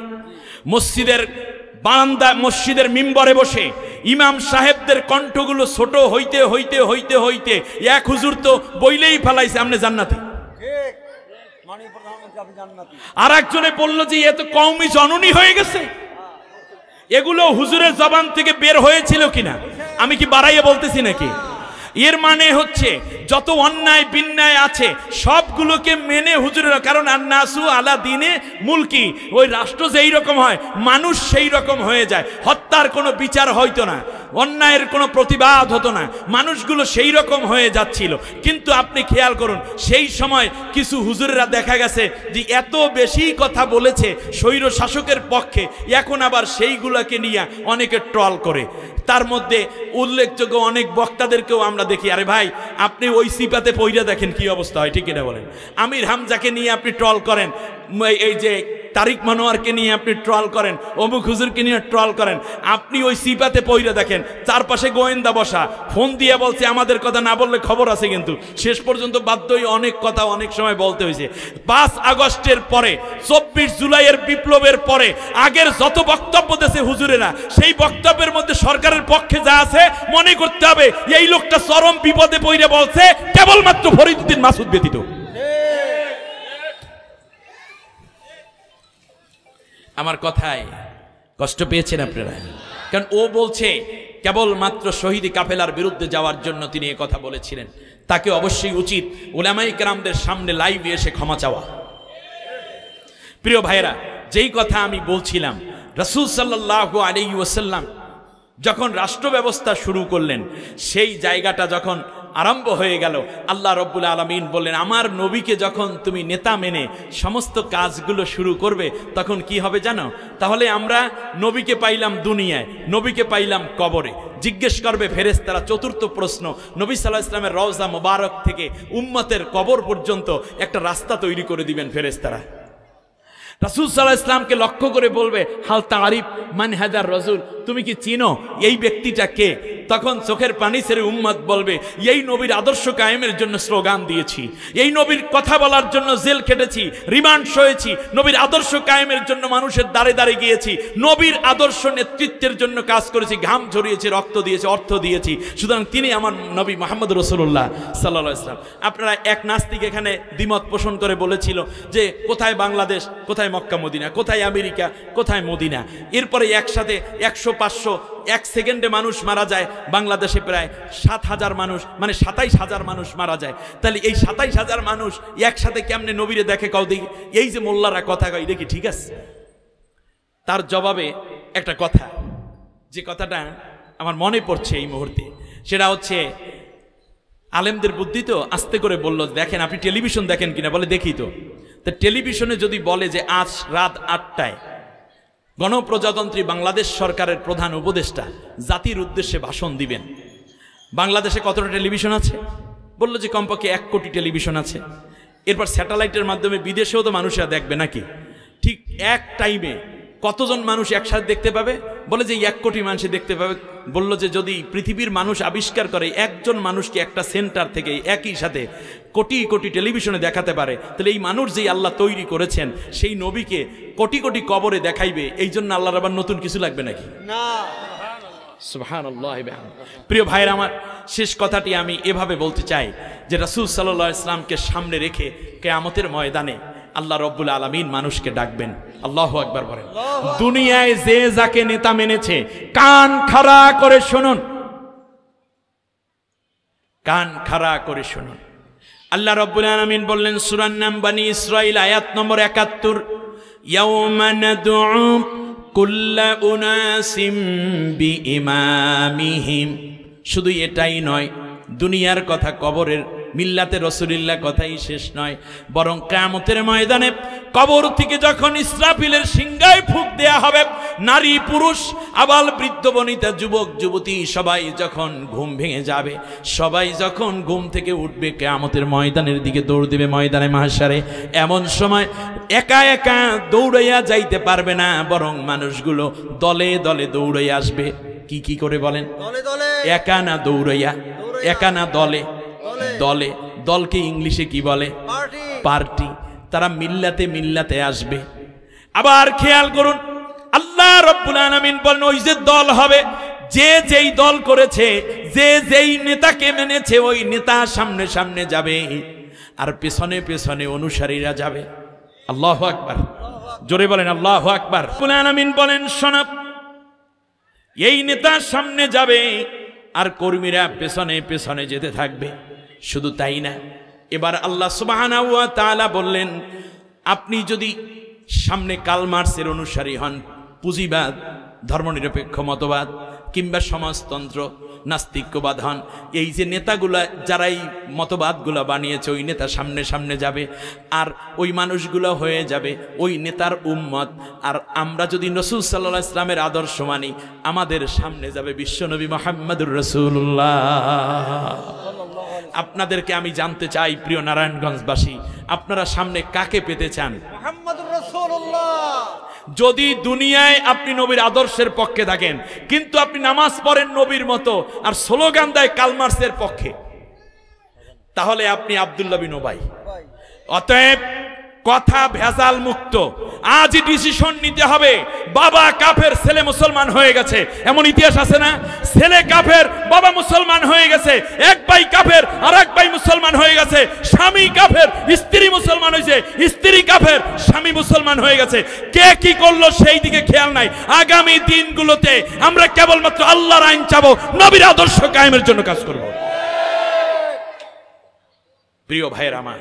মসজিদের বারান্দা, মসজিদের মিম্বরে বসে ইমাম সাহেবদের কণ্ঠগুলো ছোট হইতে হইতে হইতে হইতে এক হুজুর তো বইলেই ফেলাইছে আমনে জান্নাতি। আর একজনে বলল যে এ তো কওমি জননী হয়ে গেছে। এগুলো হুজুরের জবান থেকে বের হয়েছিল কিনা? আমি কি বাড়াইয়া বলতেছি নাকি? এর মানে হচ্ছে যত অন্যায় বিন্যায় আছে সবগুলোকে মেনে হুজুরের, কারণ আন-নাসু আলা দীনে মুলকি, ওই রাষ্ট্র যেই রকম হয় মানুষ সেই রকম হয়ে যায়। হত্যার কোনো বিচার হইতো না, অন্যায়ের কোনো প্রতিবাদ হতো না, মানুষগুলো সেই রকম হয়ে যাচ্ছিল। কিন্তু আপনি খেয়াল করুন, সেই সময় কিছু হুজুরেরা দেখা গেছে যে এত বেশি কথা বলেছে স্বৈর শাসকের পক্ষে, এখন আবার সেইগুলোকে নিয়ে অনেকে ট্রল করে। তার মধ্যে উল্লেখযোগ্য অনেক বক্তাদেরকেও আমরা দেখি, আরে ভাই আপনি ওই সিপাতে পইরা দেখেন কি অবস্থা হয়, ঠিক কিনা বলেন? আমির হামজাকে নিয়ে আপনি ট্রল করেন, এই যে তারিক মনোয়ারকে নিয়ে আপনি ট্রল করেন, অমুক হুজুরকে নিয়ে ট্রল করেন, আপনি ওই সিপাতে পইরা দেখেন চারপাশে গোয়েন্দা বসা, ফোন দিয়ে বলছে আমাদের কথা না বললে খবর আছে, কিন্তু শেষ পর্যন্ত বাধ্যই অনেক কথা অনেক সময় বলতে হয়েছে। 5 আগস্টের পরে 24 জুলাইয়ের বিপ্লবের পরে আগের যত বক্তব্য দিয়েছে হুজুরেরা, সেই বক্তব্যের মধ্যে সরকারের পক্ষে যা আছে মনে করতে হবে এই লোকটা চরম বিপদে পড়ে বলছে কেবলমাত্র ফরিদউদ্দিন মাসুদ ব্যতীত। আমার কথায় কষ্ট পেয়েছেন আপনারা? কারণ ও বলছে কেবলমাত্র শহীদি কাফেলার বিরুদ্ধে যাওয়ার জন্য তিনি এই কথা বলেছিলেন। তাকে অবশ্যই উচিত উলামায়ে কেরামদের সামনে লাইভে এসে ক্ষমা চাওয়া। প্রিয় ভাইরা, যেই কথা আমি বলছিলাম, রাসূল সাল্লাল্লাহু আলাইহি ওয়াসাল্লাম যখন রাষ্ট্র ব্যবস্থা শুরু করলেন, সেই জায়গাটা যখন আরম্ভ হয়ে গেল, আল্লাহ রব্বুল আলামিন বললেন আমার নবীকে যখন তুমি নেতা মেনে সমস্ত কাজগুলো শুরু করবে তখন কি হবে জানো? তাহলে আমরা নবীকে পাইলাম দুনিয়ায়, নবীকে পাইলাম কবরে। জিজ্ঞেস করবে ফেরেশতারা, চতুর্থ প্রশ্ন, নবী সাল্লাল্লাহু আলাইহি ওয়াসাল্লামের রওজা মোবারক থেকে উম্মতের কবর পর্যন্ত একটা রাস্তা তৈরি করে দিবেন ফেরেশতারা। রাসূল সাল্লাল্লাহু আলাইহি ওয়াসাল্লামকে লক্ষ্য করে বলবে হাল তারিফ মান হাদার রাসূল, তুমি কি চিনো এই ব্যক্তিটা কে? তখন চোখের পানি ছেড়ে উম্মত বলবে এই নবীর আদর্শ কায়েমের জন্য স্লোগান দিয়েছি, এই নবীর কথা বলার জন্য জেল খেটেছি, রিমান্ড সয়েছি, নবীর আদর্শ কায়েমের জন্য মানুষের দাঁড়ে দাঁড়ে গিয়েছি, নবীর আদর্শ নেতৃত্বের জন্য কাজ করেছি, ঘাম ঝরিয়েছি, রক্ত দিয়েছি, অর্থ দিয়েছি, সুতরাং তিনি আমার নবী মুহাম্মদ রাসূলুল্লাহ সাল্লাল্লাহু আলাইহি ওয়াসাল্লাম। আপনারা এক নাস্তিক এখানে দ্বিমত পোষণ করে বলেছিল যে কোথায় বাংলাদেশ, কোথায় মক্কা মদিনা, কোথায় আমেরিকা, কোথায় মদিনা। এরপরে একসাথে 100-500 এক সেকেন্ডে মানুষ মারা যায়, বাংলাদেশে প্রায় 7,000 মানুষ, মানে 27,000 মানুষ মারা যায়। তাহলে এই 27,000 মানুষ একসাথে কেমনে নবীরে দেখে কাউ দেখি? এই যে মোল্লারা কথা কয় দেখি ঠিক আছে। তার জবাবে একটা কথা, যে কথাটা আমার মনে পড়ছে এই মুহূর্তে, সেটা হচ্ছে আলেমদের বুদ্ধি তো আস্তে করে বলল, দেখেন আপনি টেলিভিশন দেখেন কিনা? বলে দেখি তো। তা টেলিভিশনে যদি বলে যে আজ রাত 8টায় গণপ্রজাতন্ত্রী বাংলাদেশ সরকারের প্রধান উপদেষ্টা জাতির উদ্দেশ্যে ভাষণ দিবেন, বাংলাদেশে কতটা টেলিভিশন আছে? বলল যে কমপক্ষে 1 কোটি টেলিভিশন আছে। এরপর স্যাটেলাইটের মাধ্যমে বিদেশেও তো মানুষরা দেখবে নাকি? ঠিক এক টাইমে কতজন মানুষ একসাথে দেখতে পাবে? বলে যে 1 কোটি মানুষ দেখতে পাবে। বলল যে যদি পৃথিবীর মানুষ আবিষ্কার করে একজন মানুষকে একটা সেন্টার থেকে একই সাথে কোটি কোটি টেলিভিশনে দেখাতে পারে, তাহলে এই মানুষ যেই আল্লাহ তৈরি করেছেন সেই নবীকে কোটি কোটি কবরে দেখাইবে, এই জন্য আল্লাহর আবার নতুন কিছু লাগবে নাকি? না। সুবহানাল্লাহ। প্রিয় ভাইরা আমার, শেষ কথাটি আমি এভাবে বলতে চাই যে রাসূল সাল্লাল্লাহু আলাইহি ওয়াসাল্লামকে সামনে রেখে কিয়ামতের ময়দানে আল্লাহ রব্বুল আলামিন মানুষকে ডাকবেন। আল্লাহু আকবার বলেন। দুনিয়ায় যে যাকে নেতা মেনেছে কান খাড়া করে শুনুন, কান খাড়া করে শুনুন। আল্লাহ রব্বুল আলামিন বললেন সূরার নাম বনি ইসরাঈল আয়াত নম্বর ৭১, ইয়াওমা নাদউ কুল্লা উনাসিম বিইমামিহিম। শুধু এটাই নয়, দুনিয়ার কথা, কবরের মিল্লাতে রাসূলুল্লাহ কথাই শেষ নয়, বরং কিয়ামতের ময়দানে কবর থেকে যখন ইসরাফিলের সিংহায় ফুঁক দেয়া হবে, নারী পুরুষ আবাল বৃদ্ধ বনিতা যুবক যুবতী সবাই যখন ঘুম ভেঙে যাবে, সবাই যখন ঘুম থেকে উঠবে, কিয়ামতের ময়দানের দিকে দৌড় দেবে, ময়দানে মাহশারে। এমন সময় একা একা দৌড়াইয়া যাইতে পারবে না, বরং মানুষগুলো দলে দলে দৌড়াইয়া আসবে। কি কি করে বলেন? একা না দৌড়াইয়া, একা না দলে, দলে। দলকে ইংলিশে কি বলে? পার্টি। তারা মিল্লাতে মিল্লাতে আসবে। আবার খেয়াল করুন, আল্লাহ রাব্বুল আলামিন বলেন ওই যে দল হবে, যে যেই দল করেছে, যে যেই নেতাকে মেনেছে, ওই নেতা সামনে সামনে যাবে আর পেছনে পেছনে অনুসারীরা যাবে। আল্লাহু আকবার, জোরে বলেন আল্লাহু আকবার। রাব্বুল আলামিন বলেন শোনো, এই নেতা সামনে যাবে আর কর্মীরা পেছনে পেছনে যেতে থাকবে। শুধু তাই না, এবার আল্লাহ সুবহানাহু ওয়া তাআলা বললেন আপনি যদি সামনে কার্ল মার্কসের অনুসারী হন, পুঁজিবাদ, ধর্মনিরপেক্ষ মতবাদ কিংবা সমাজতন্ত্র, নাস্তিক্যবাদ হন, এই যে নেতাগুলা যারা এই মতবাদগুলো বানিয়েছে, ওই নেতা সামনে সামনে যাবে আর ওই মানুষগুলো হয়ে যাবে ওই নেতার উম্মত। আর আমরা যদি রাসূল সাল্লাল্লাহু আলাইহি ওয়াসাল্লামের আদর্শ মানি, আমাদের সামনে যাবে বিশ্বনবী মুহাম্মদুর রাসূলুল্লাহ। আপনাদেরকে আমি জানতে চাই প্রিয় নারায়ণগঞ্জবাসী, আপনারা সামনে কাকে পেতে চান? মুহাম্মদুর রাসূলুল্লাহ। যদি দুনিয়ায় আপনি নবীর আদর্শের পক্ষে থাকেন, কিন্তু আপনি নামাজ পড়েন নবীর মতো আর স্লোগান দেয় কালমার্সের পক্ষে, তাহলে আপনি আব্দুল্লাহ বিন উবাই। অতএব কথা ভেজাল মুক্ত। আজই ডিসিশন নিতে হবে। বাবা কাফের, ছেলে মুসলমান হয়ে গেছে, এমন ইতিহাস আছে না? ছেলে কাফের, বাবা মুসলমান হয়ে গেছে। এক ভাই কাফের, আর এক ভাই মুসলমান হয়ে গেছে। স্বামী কাফের, স্ত্রী মুসলমান হয়েছে। স্ত্রী কাফের, স্বামী মুসলমান হয়ে গেছে। কে কি করলো সেই দিকে খেয়াল নাই। আগামী দিনগুলোতে আমরা কেবলমাত্র আল্লাহর আইন চাবো, নবীর আদর্শ কায়েমের জন্য কাজ করব। প্রিয় ভাইয়ের আমার,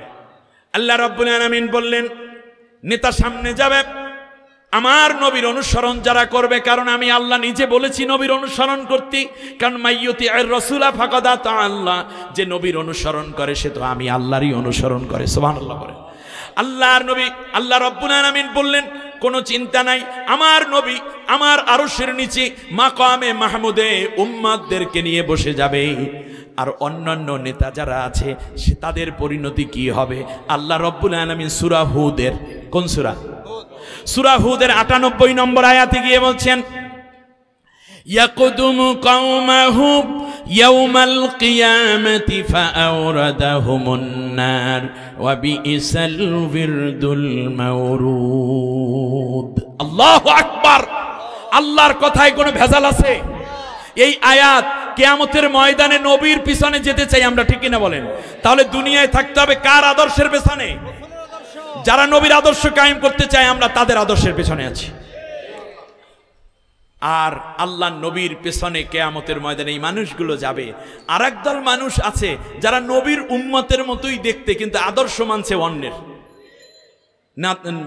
আল্লাহ রাব্বুল আলামিন বললেন, নেতা সামনে যাবে, আমার নবীর অনুসরণ যারা করবে, কারণ আমি আল্লাহ নিজে বলেছি নবীর অনুসরণ করতে, কারণ মাইয়ুতি আর রাসূলা ফাকাদ আতা আল্লাহ, যে নবীর অনুসরণ করে সে তো আমি আল্লাহরই অনুসরণ করে। সুবহানাল্লাহ বলে আল্লাহর নবী, আল্লাহ রাব্বুল আলামিন বললেন, কোনো চিন্তা নাই, আমার নবী আমার আরশের নিচে মাকামে মাহমুদে উম্মতদেরকে নিয়ে বসে যাবে। আর অন্যান্য নেতা যারা আছে সে তাদের পরিণতি কি হবে? আল্লাহ রাব্বুল আলামিন সূরা হুদের, কোন সূরা? সূরা হুদের ৯৮ নম্বর আয়াতে গিয়ে বলছেন, ইয়াকুদুমু কওমাহু ইয়াউমাল কিয়ামাতি ফাআওরাদাহুমুন নার ওয়া বিইসাল বিরদুল মাওরুদ। আল্লাহু আকবার। আল্লাহর কথায় কোনো ভেজাল আছে? এই আয়াত কিয়ামতের ময়দানে নবীর পিছনে যেতে চাই আমরা, ঠিক কিনা বলেন? তাহলে দুনিয়ায় থাকতে হবে কার আদর্শের পেছনে? যারা নবীর আদর্শ কায়েম করতে চায় আমরা তাদের আদর্শের পেছনে আছি। আর আল্লাহ নবীর পেছনে কিয়ামতের ময়দানে এই মানুষগুলো যাবে। আর একদল মানুষ আছে যারা নবীর উম্মতের মতোই দেখতে, কিন্তু আদর্শ মানছে অন্যের।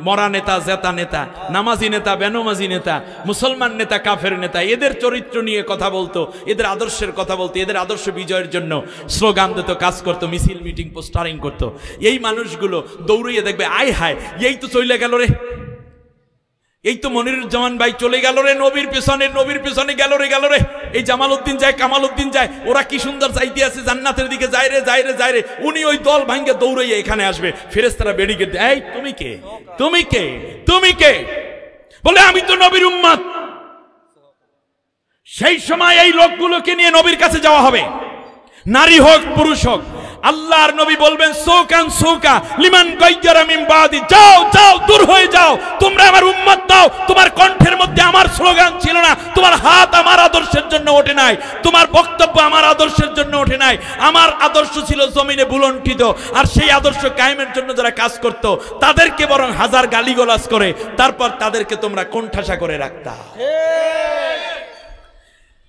মরা নেতা, জেতা নেতা, নামাজি নেতা, বেনমাজি নেতা, মুসলমান নেতা, কাফের নেতা, এদের চরিত্র নিয়ে কথা বলতো, এদের আদর্শের কথা বলতো, এদের আদর্শ বিজয়ের জন্য স্লোগান দিত, কাজ করতো, মিছিল মিটিং পোস্টারিং করতো। এই মানুষগুলো দৌড়িয়ে দেখবে, আয় হায় এই তো চলে গেল রে, এই তো মনিরুজ্জামান ভাই চলে গেল রে নবীর পেছনে, নবীর পেছনে গেল রে। এই জামাল উদ্দিন যায়, কামাল উদ্দিন যায়, ওরা কি সুন্দর যাইতে আছে, জান্নাতের দিকে যায় রে। উনি ওই দল ভাঙ্গে দৌড়াইয়া এখানে আসবে, ফেরেশতারা বেরিয়ে দেয়, এই তুমি কে, তুমি কে, তুমি কে? বলে আমি তো নবীর উম্মত। সেই সময় এই লোকগুলোকে নিয়ে নবীর কাছে যাওয়া হবে, নারী হোক পুরুষ হোক। আল্লাহর নবী বলবেন, সৌকান সৌকা লিমান গায়্যারা মিন বাদি, যাও যাও দূর হয়ে যাও, তোমরা আমার উম্মত নাও। তোমার কণ্ঠের মধ্যে আমার স্লোগান ছিল না, তোমার হাত আমার আদর্শের জন্য ওঠে নাই, তোমার বক্তব্য আমার আদর্শের জন্য ওঠে নাই। আমার আদর্শ ছিল জমিনে বুলন্ডিত, আর সেই আদর্শ কায়েমের জন্য যারা কাজ করত তাদেরকে বরং হাজার গালিগালাজ করে তারপর তাদেরকে তোমরা কোণঠাসা করে রাখতা।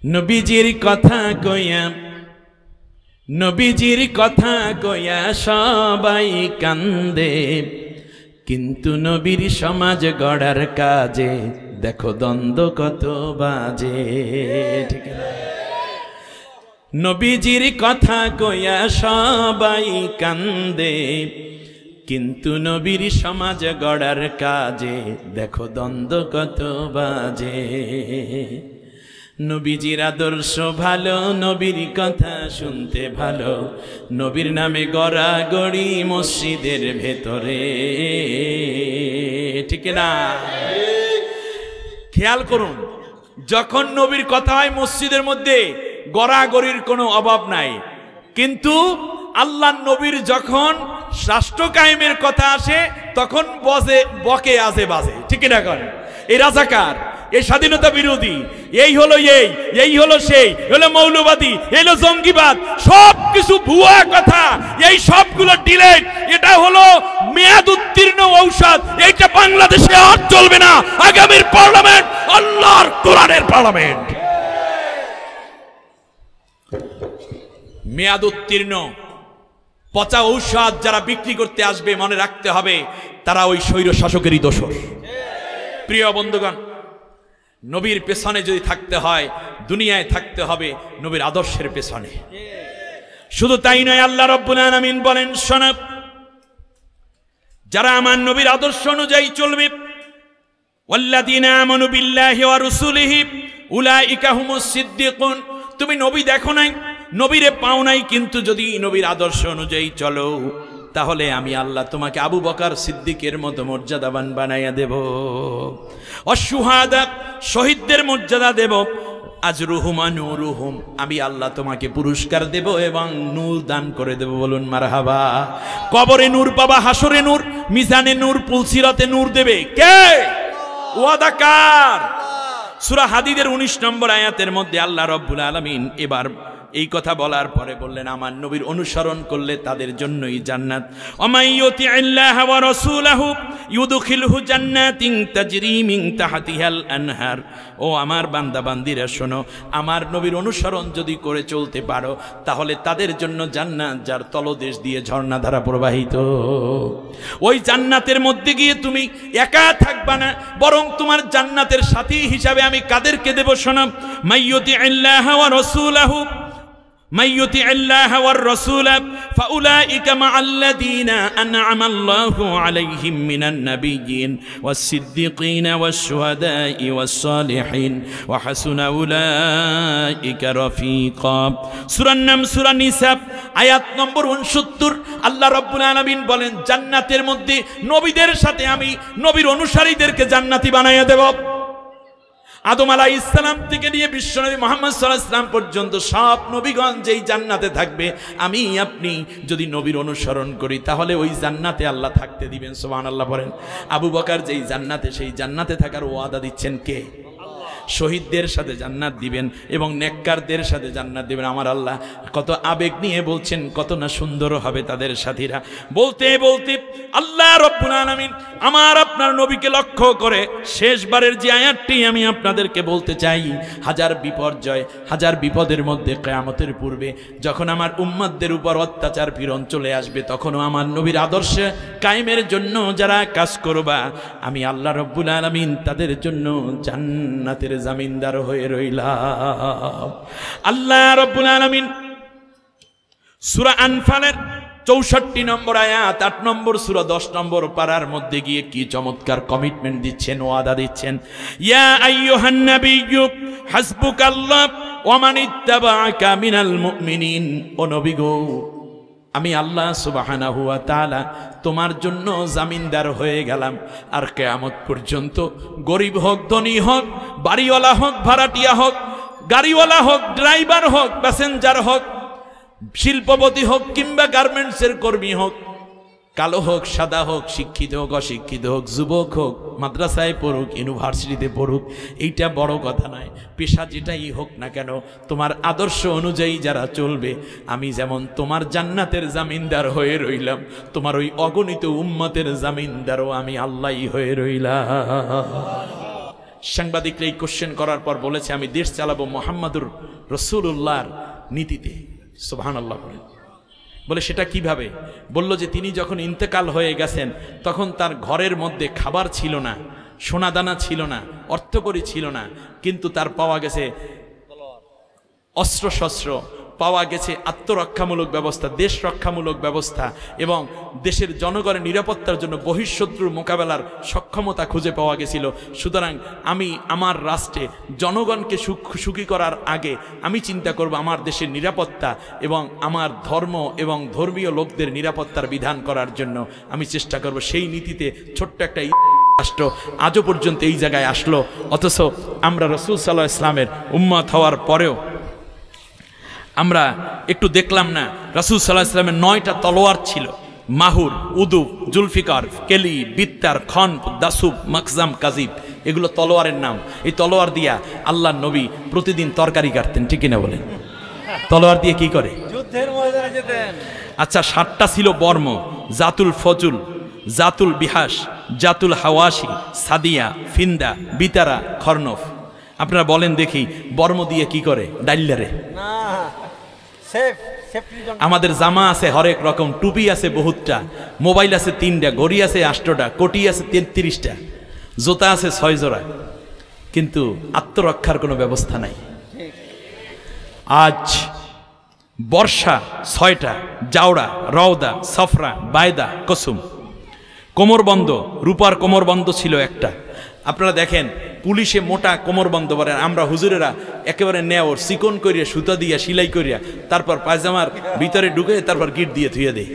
নবীজির কথা কইয়া, নবীজির কথা কইয়া সবাই কান্দে, কিন্তু নবীর সমাজ গড়ার কাজে দেখো দ্বন্দ্ব কত বাজে। ঠিক না? নবীজির কথা কইয়া সবাই কান্দে, কিন্তু নবীর সমাজ গড়ার কাজে দেখো দ্বন্দ্ব কত বাজে। নবীজির আদর্শ ভালো, নবীর কথা শুনতে ভালো, নবীর নামে গড়াগড়ি মসজিদের ভেতরে। ঠিক না? খেয়াল করুন, যখন নবীর কথা হয় মসজিদের মধ্যে গড়াগড়ির কোনো অভাব নাই, কিন্তু আল্লাহ নবীর যখন রাষ্ট্র কায়েমের কথা আসে তখন বকে আজে বাজে। ঠিক না? করেন এই রাজাকার, এই স্বাধীনতা বিরোধী, এই হলো এই হলো সেই, হলো মৌলবাদী, হলো জঙ্গিবাদ, সবকিছু ভুয়া কথা, এই সবগুলো ডিলেট। এটা হলো মেয়াদ উত্তীর্ণ ঔষধ, এইটা বাংলাদেশে আর চলবে না। আগামীর পার্লামেন্ট আল্লাহর কোরআনের পার্লামেন্ট। মেয়াদ উত্তীর্ণ পচা ঔষধ যারা বিক্রি করতে আসবে মনে রাখতে হবে তারা ওই স্বৈর শাসকেরই দোসর। প্রিয় বন্ধুগণ, নবীর পেছনে যদি থাকতে হয় দুনিয়ায় থাকতে হবে নবীর আদর্শের পেছনে। শুধু তাই নয়, আল্লাহ রাব্বুল আলামিন বলেন, শোনো, যারা আমার নবীর আদর্শ অনুযায়ী চলবে, ওয়াল্লাযীনা আমানু বিল্লাহি ওয়া রাসূলিহি উলাইকা হুমুস সিদ্দিকুন। তুমি নবী দেখো নাই, নবীরে পাও নাই, কিন্তু যদি নবীর আদর্শ অনুযায়ী চলো তাহলে আমি আল্লাহ তোমাকে আবু বকর সিদ্দিকের মতো মর্যাদাবান বানাইয়া দেব। অশুহাদা, শহীদদের মর্যাদা দেব। আজরুহুমা নূরুহুম, আমি আল্লাহ তোমাকে পুরস্কার দেব এবং নূর দান করে দেব। বলুন মারহাবা। কবরে নূর পাবা, হাসরে নূর, মিজানে নূর, পুলসিরাতে নূর দেবে কে? ওয়াদাকার। সূরা হাদীদের 19 নম্বর আয়াতের মধ্যে আল্লাহ রাব্বুল আলামিন এবার এই কথা বলার পরে বললেন, আমার নবীর অনুসরণ করলে তাদের জন্যই জান্নাত। ওমাইয়ুতিল্লাহা ওয়া রাসূলাহু ইউদখিলহু জান্নাতিন তাজরি মিন তাহতিহাল আনহার। ও আমার বান্দা বান্দিরা শোনো, আমার নবীর অনুসরণ যদি করে চলতে পারো তাহলে তাদের জন্য জান্নাত যার তলদেশ দিয়ে ঝর্ণাধারা প্রবাহিত। ওই জান্নাতের মধ্যে গিয়ে তুমি একা থাকবা না, বরং তোমার জান্নাতের সাথী হিসাবে আমি কাদেরকে দেব শোনো। মাইয়ুতিল্লাহা ওয়া রাসূলাহু من يطع الله والرسول فأولئك مع الذين أنعم الله عليهم من النبيين والصديقين والشهداء والصالحين وحسن أولئك رفيقا। সূরা নাম, সূরা নিসা, আয়াত নম্বর 69। আল্লাহ রাব্বুল আলামিন বলেন, জান্নাতের মধ্যে নবীদের সাথে আমি নবীর অনুসারীদেরকে জান্নাতি বানাইয়া দেব। আদম আলাইহিস সালাম থেকে নিয়ে বিশ্বনবী মুহাম্মদ সাল্লাল্লাহু আলাইহি ওয়াসাল্লাম পর্যন্ত সব নবীগণ যেই জান্নাতে থাকবে, আমি আপনি যদি নবীর অনুসরণ করি তাহলে ওই জান্নাতে আল্লাহ থাকতে দিবেন। সুবহানাল্লাহ বলেন। আবু বকর যেই জান্নাতে, সেই জান্নাতে থাকার ওয়াদা দিচ্ছেন কে? শহীদদের সাথে জান্নাত দিবেন এবং নেককারদের সাথে জান্নাত দিবেন। আমার আল্লাহ কত আবেগ নিয়ে বলছেন, কত না সুন্দর হবে তাদের সাথীরা। বলতে বলতে আল্লাহ রাব্বুল আলামিন আমার আপনার নবীকে লক্ষ্য করে শেষবারের যে আয়াতটি আমি আপনাদেরকে বলতে চাই, হাজার বিপর্যয়, হাজার বিপদের মধ্যে কিয়ামতের পূর্বে যখন আমার উম্মতদের উপর অত্যাচার পীড়ন চলে আসবে, তখনও আমার নবীর আদর্শে কায়েমের জন্য যারা কাজ করবা, আমি আল্লাহ রাব্বুল আলামিন তাদের জন্য জান্নাতের জামিনদার হয়ে রইলাম। আল্লাহ রাব্বুল আলামিন সূরা আনফালের 64 নম্বর আয়াত, 8 নম্বর সূরা 10 নম্বর পারার মধ্যে গিয়ে কি চমৎকার কমিটমেন্ট দিচ্ছেন, ওয়াদা দিচ্ছেন। ইয়া আইয়ুহান নাবিয়্যু হাসবুকাল্লাহ ওয়া মান ইত্তাবাআকা মিনাল মুমিনিন। ও নবী গো, আমি আল্লাহ সুবহানাহু ওয়া তাআলা তোমার জন্য জামিনদার হয়ে গেলাম। আর কিয়ামত পর্যন্ত গরিব হোক, ধনী হোক, বাড়িওয়ালা হোক, ভাড়াটিয়া হোক, গাড়িওয়ালা হোক, ড্রাইভার হোক, প্যাসেঞ্জার হোক, শিল্পপতি হোক কিংবা গার্মেন্টসের কর্মী হোক, কালো হোক, সাদা হোক, শিক্ষিত হোক, অশিক্ষিত হোক, যুবক হোক, মাদ্রাসায় পড়ুক, ইউনিভার্সিটিতে পড়ুক, এইটা বড় কথা নয়। পেশা যেটাই হোক না কেন, তোমার আদর্শ অনুযায়ী যারা চলবে, আমি যেমন তোমার জান্নাতের জামিনদার হয়ে রইলাম, তোমার ওই অগণিত উম্মতের জামিনদারও আমি আল্লাহই হয়ে রইলাম। সাংবাদিকরা এই কোশ্চেন করার পর বলেছে, আমি দেশ চালাবো মুহাম্মদুর রাসূলুল্লাহর নীতিতে। সুবহানাল্লাহ বলেন। বলে সেটা কিভাবে? বলল যে তিনি যখন ইন্তেকাল হয়ে গেছেন তখন তার ঘরের মধ্যে খাবার ছিল না, সোনাদানা ছিল না, অর্থকড়ি ছিল না, কিন্তু তার পাওয়া গেছে অস্ত্রশস্ত্র, পাওয়া গেছে আত্মরক্ষামূলক ব্যবস্থা, দেশ রক্ষামূলক ব্যবস্থা এবং দেশের জনগণের নিরাপত্তার জন্য বহিঃশত্রুর মোকাবেলার সক্ষমতা খুঁজে পাওয়া গেছিল। সুতরাং আমি আমার রাষ্ট্রে জনগণকে সুখী করার আগে আমি চিন্তা করব আমার দেশের নিরাপত্তা এবং আমার ধর্ম এবং ধর্মীয় লোকদের নিরাপত্তার বিধান করার জন্য আমি চেষ্টা করব। সেই নীতিতে ছোট্ট একটা রাষ্ট্র আজও পর্যন্ত এই জায়গায় আসলো, অথচ আমরা রাসূল সাল্লাল্লাহু আলাইহি ওয়াসাল্লামের উম্মত হওয়ার পরেও আমরা একটু দেখলাম না, রাসূল সাল্লাল্লাহু আলাইহি ওয়াসাল্লামের 9টা তলোয়ার ছিল। মাহুর, উদুব, জুলফিকার, কেলি, বিত্তার, খনফ, দাসুব, মাকজাম, কাজিব, এগুলো তলোয়ারের নাম। এই তলোয়ার দিয়া আল্লাহর নবী প্রতিদিন তরকারি কাটতেন, ঠিক কিনা বলেন? তলোয়ার দিয়ে কি করে? যুদ্ধের ময়দানে যেতেন। আচ্ছা, 7টা ছিল বর্ম, জাতুল ফজুল, জাতুল বিহাস, জাতুল হাওয়াশি, সাদিয়া, ফিন্দা, বিতারা, খরনফ। আপনারা বলেন দেখি, বর্ম দিয়ে কি করে? ডাইল্লারে না, আমাদের জামা আছে হরেক রকম, টুপি আছে বহুতটা, মোবাইল আছে 3টা, ঘড়ি আছে 8টা, কোটি আছে 33টা, জুতা আছে 6 জোড়া, কিন্তু আত্মরক্ষার কোনো ব্যবস্থা নাই। আজ বর্ষা 6টা, জাওড়া, রওদা, সফরা, বায়দা, কসুম। কোমরবন্ধ, রূপার কোমরবন্ধ ছিল একটা। আপনারা দেখেন পুলিশে মোটা কোমরবন্ধ পরে, আমরা হুজুরেরা একেবারে নেওর চিকন করিয়া সুতা দিয়া সেলাই করিয়া তারপর পায়জামার ভিতরে ঢুকে তারপর গিট দিয়ে ধুয়ে দেই।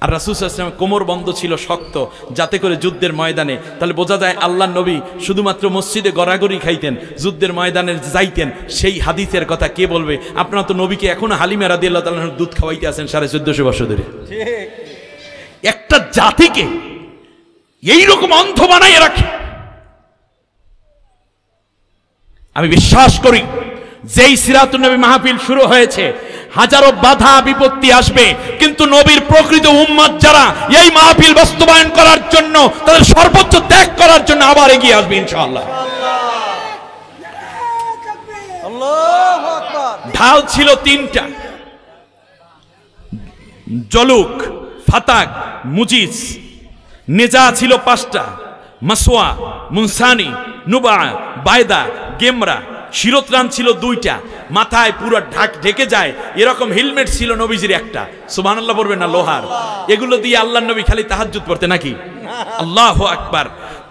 আর রাসূল সাল্লাল্লাহু আলাইহি ওয়াসাল্লাম কোমর বন্ধ ছিল শক্ত, যাতে করে যুদ্ধের ময়দানে, তাহলে বোঝা যায় আল্লাহর নবী শুধুমাত্র মসজিদে গড়াগড়ি খাইতেন, যুদ্ধের ময়দানে যাইতেন। সেই হাদিসের কথা কে বলবে? আপনারা তো নবীকে এখনো হালিমা রাদিয়াল্লাহু তাআলার দুধ খাওয়াইতে আছেন 1450 বছর ধরে। একটা জাতিকে এইরকম অন্ধ বানাইয়ে রাখে। আমি বিশ্বাস করি যেই সিরাতুন নবী মাহফিল শুরু হয়েছে, হাজারো বাধা বিপত্তি আসবে, কিন্তু নবীর প্রকৃত উম্মত যারা এই মাহফিল বাস্তবায়ন করার জন্য, তাদের সর্বোচ্চ ত্যাগ করার জন্য আবার এগিয়ে আসবে ইনশাআল্লাহ। আল্লাহু আকবার। ঢাল ছিল 3টা, জলুক, ফাতাক, মুজিজ। নেজা ছিল 5টা, মাসওয়া, মুনসানি, নুবা, বায়দা, গেমরা। শিরোত্রাণ ছিল 2টা, মাথায় পুরো ঢেকে যায় এরকম হেলমেট ছিল নবীজির একটা, সুবহানাল্লাহ বলবেন না, লোহার। এগুলো দিয়ে আল্লাহর নবী খালি তাহাজ্জুদ পড়তে নাকি? আল্লাহু আকবার।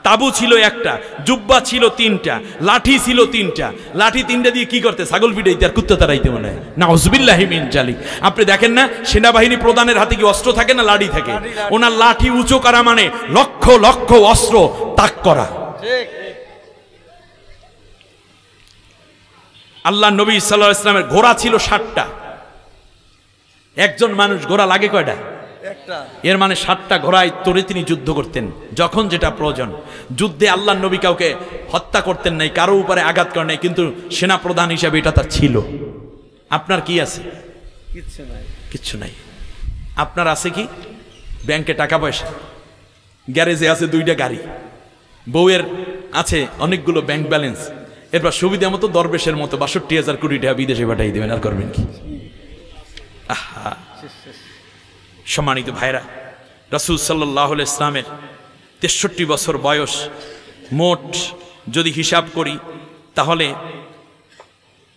তাবু ছিল একটা, জুব্বা ছিল 3টা, লাঠি ছিল 3টা। লাঠি 3টা দিয়ে কি করতে? ছাগল পিটাইতে আর কুত্তা তাড়াইতে মনে হয়। নাউজুবিল্লাহি মিন জালিক। আপনি দেখেন না, সেনাবাহিনী প্রধানের হাতে কি অস্ত্র থাকে না লাঠি থাকে? ওনার লাঠি উঁচু করা মানে লক্ষ লক্ষ অস্ত্র তাক করা। ঠিক। আল্লাহ নবী সাল্লাল্লাহু আলাইহি ওয়াসাল্লামের ঘোড়া ছিল 60টা। একজন মানুষ ঘোড়া লাগে কয়টা? একটা। এর মানে 60টা ঘোড়ায় তোরে তিনি যুদ্ধ করতেন যখন যেটা প্রয়োজন। যুদ্ধে আল্লাহ নবী কাউকে হত্যা করতেন নাই, কারো উপরে আঘাত করেন নাই, কিন্তু সেনা প্রধান হিসাবে এটা তার ছিল। আপনার কি আছে? কিচ্ছু নাই। কিচ্ছু নাই। আপনার আছে কি? ব্যাংকে টাকা পয়সা, গ্যারেজে আছে 2টা গাড়ি, বউয়ের আছে অনেকগুলো ব্যাংক ব্যালেন্স। এরপর সুবিধা মতো দরবেশের মতো 62,000 কোটি টাকা বিদেশে পাঠিয়ে দেবেন, আর করবেন কি? আহা, সম্মানিত ভাইরা, রাসূল সাল্লাল্লাহু আলাইহি ওয়াসাল্লামের 63 বছর বয়স। মোট যদি হিসাব করি তাহলে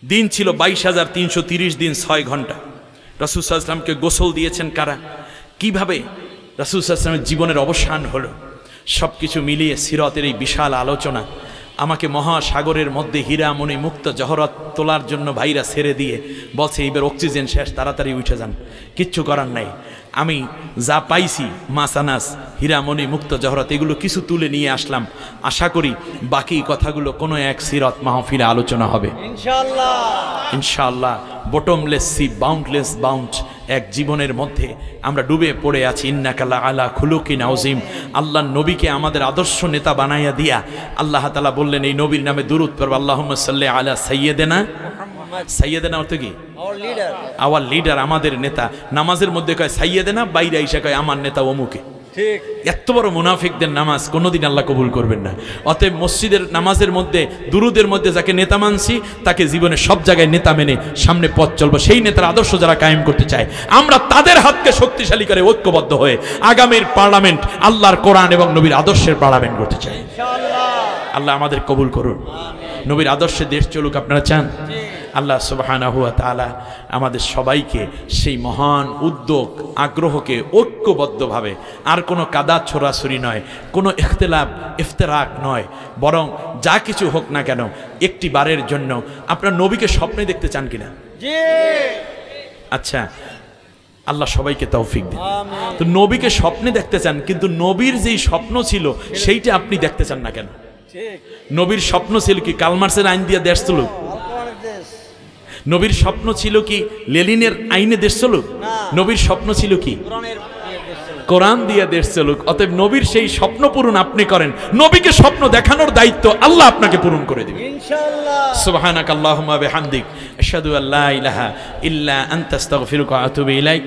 দিন ছিল 22,330 দিন 6 ঘন্টা। রাসূল সাল্লাল্লাহু আলাইহি ওয়াসাল্লামকে গোসল দিয়েছেন কারা? কিভাবে রাসূল সাল্লাল্লাহু আলাইহি ওয়াসাল্লামের জীবনের অবসান হলো, সব কিছু মিলিয়ে সিরাতের এই বিশাল আলোচনা। আমাকে মহাসাগরের মধ্যে হীরামণি মুক্ত জহরত তোলার জন্য ভাইরা ছেড়ে দিয়ে বলছে এইবার অক্সিজেন শেষ, তাড়াতাড়ি উঠে যান। কিচ্ছু করার নাই। আমি যা পাইছি মাসানাস, হীরামণি মুক্ত জহরত, এগুলো কিছু তুলে নিয়ে আসলাম। আশা করি বাকি কথাগুলো কোনো এক সিরাত মাহফিলে আলোচনা হবে ইনশাআল্লাহ। ইনশাআল্লাহ। বটমলেস সি, বাউন্ডলেস বাউন্ড এক জীবনের মধ্যে আমরা ডুবে পড়ে আছি। ইন্নাকা আলা খুলুকিন আযীম। আল্লাহ নবীকে আমাদের আদর্শ নেতা বানাইয়া দিয়া আল্লাহ তাআলা বললেন এই নবীর নামে দুরূদ পড়ব। আল্লাহুম্মা সাল্লি আলা সাইয়্যিদিনা মুহাম্মদ। সাইয়্যিদিনা অর্থ কি? আওয়ার লিডার, আমাদের নেতা। নামাজের মধ্যে কয় সাইয়্যিদিনা, বাইরে আইসা কয় আমার নেতা অমুকে। ঠিক। এত বড় মুনাফিকদের নামাজ কোনোদিন আল্লাহ কবুল করবেন না। অতএব মসজিদের নামাজের মধ্যে দুরুদের মধ্যে যাকে নেতা মানছি, তাকে জীবনে সব জায়গায় নেতা মেনে সামনে পথ চলবো। সেই নেতার আদর্শ যারা কায়েম করতে চায়, আমরা তাদের হাতকে শক্তিশালী করে ঐক্যবদ্ধ হয়ে আগামীর পার্লামেন্ট আল্লাহর কোরআন এবং নবীর আদর্শের পার্লামেন্ট করতে চাই ইনশাআল্লাহ। আল্লাহ আমাদের কবুল করুন। নবীর আদর্শে দেশ চলুক, আপনারা চান? আল্লাহ সুবহানাহু ওয়া তাআলা আমাদের সবাইকে সেই মহান উদ্যোগ, আগ্রহকে ঐক্যবদ্ধভাবে, আর কোনো কাদা ছোড়াছুরি নয়, কোনো ইখতিলাফ ইফতিরাক নয়, বরং যা কিছু হোক না কেন একটি বারের জন্য আপনার নবীকে স্বপ্নে দেখতে চান কিনা? জি। আচ্ছা, আল্লাহ সবাইকে তৌফিক দিন। তো নবীকে স্বপ্নে দেখতে চান, কিন্তু নবীর যেই স্বপ্ন ছিল সেইটা আপনি দেখতে চান না কেন? নবীর স্বপ্ন ছিল কি কালমার্সের আইন দিয়ে দেশ চলুক? নবীর স্বপ্ন ছিল কি লেনিনের আইনে দেশ চলুক? নবীর স্বপ্ন ছিল কি কোরআন দিয়ে দেশ চলুক। অতএব নবীর সেই স্বপ্ন পূরণ আপনি করেন, নবীকে স্বপ্ন দেখানোর দায়িত্ব আল্লাহ আপনাকে পূরণ করে দিবেন ইনশাআল্লাহ। সুবহানাকাল্লাহুম্মা বিহামদিক আশহাদু আল্লা ইলাহা ইল্লা আনতা আস্তাগফিরুকা ওয়া আতুবু ইলাইক।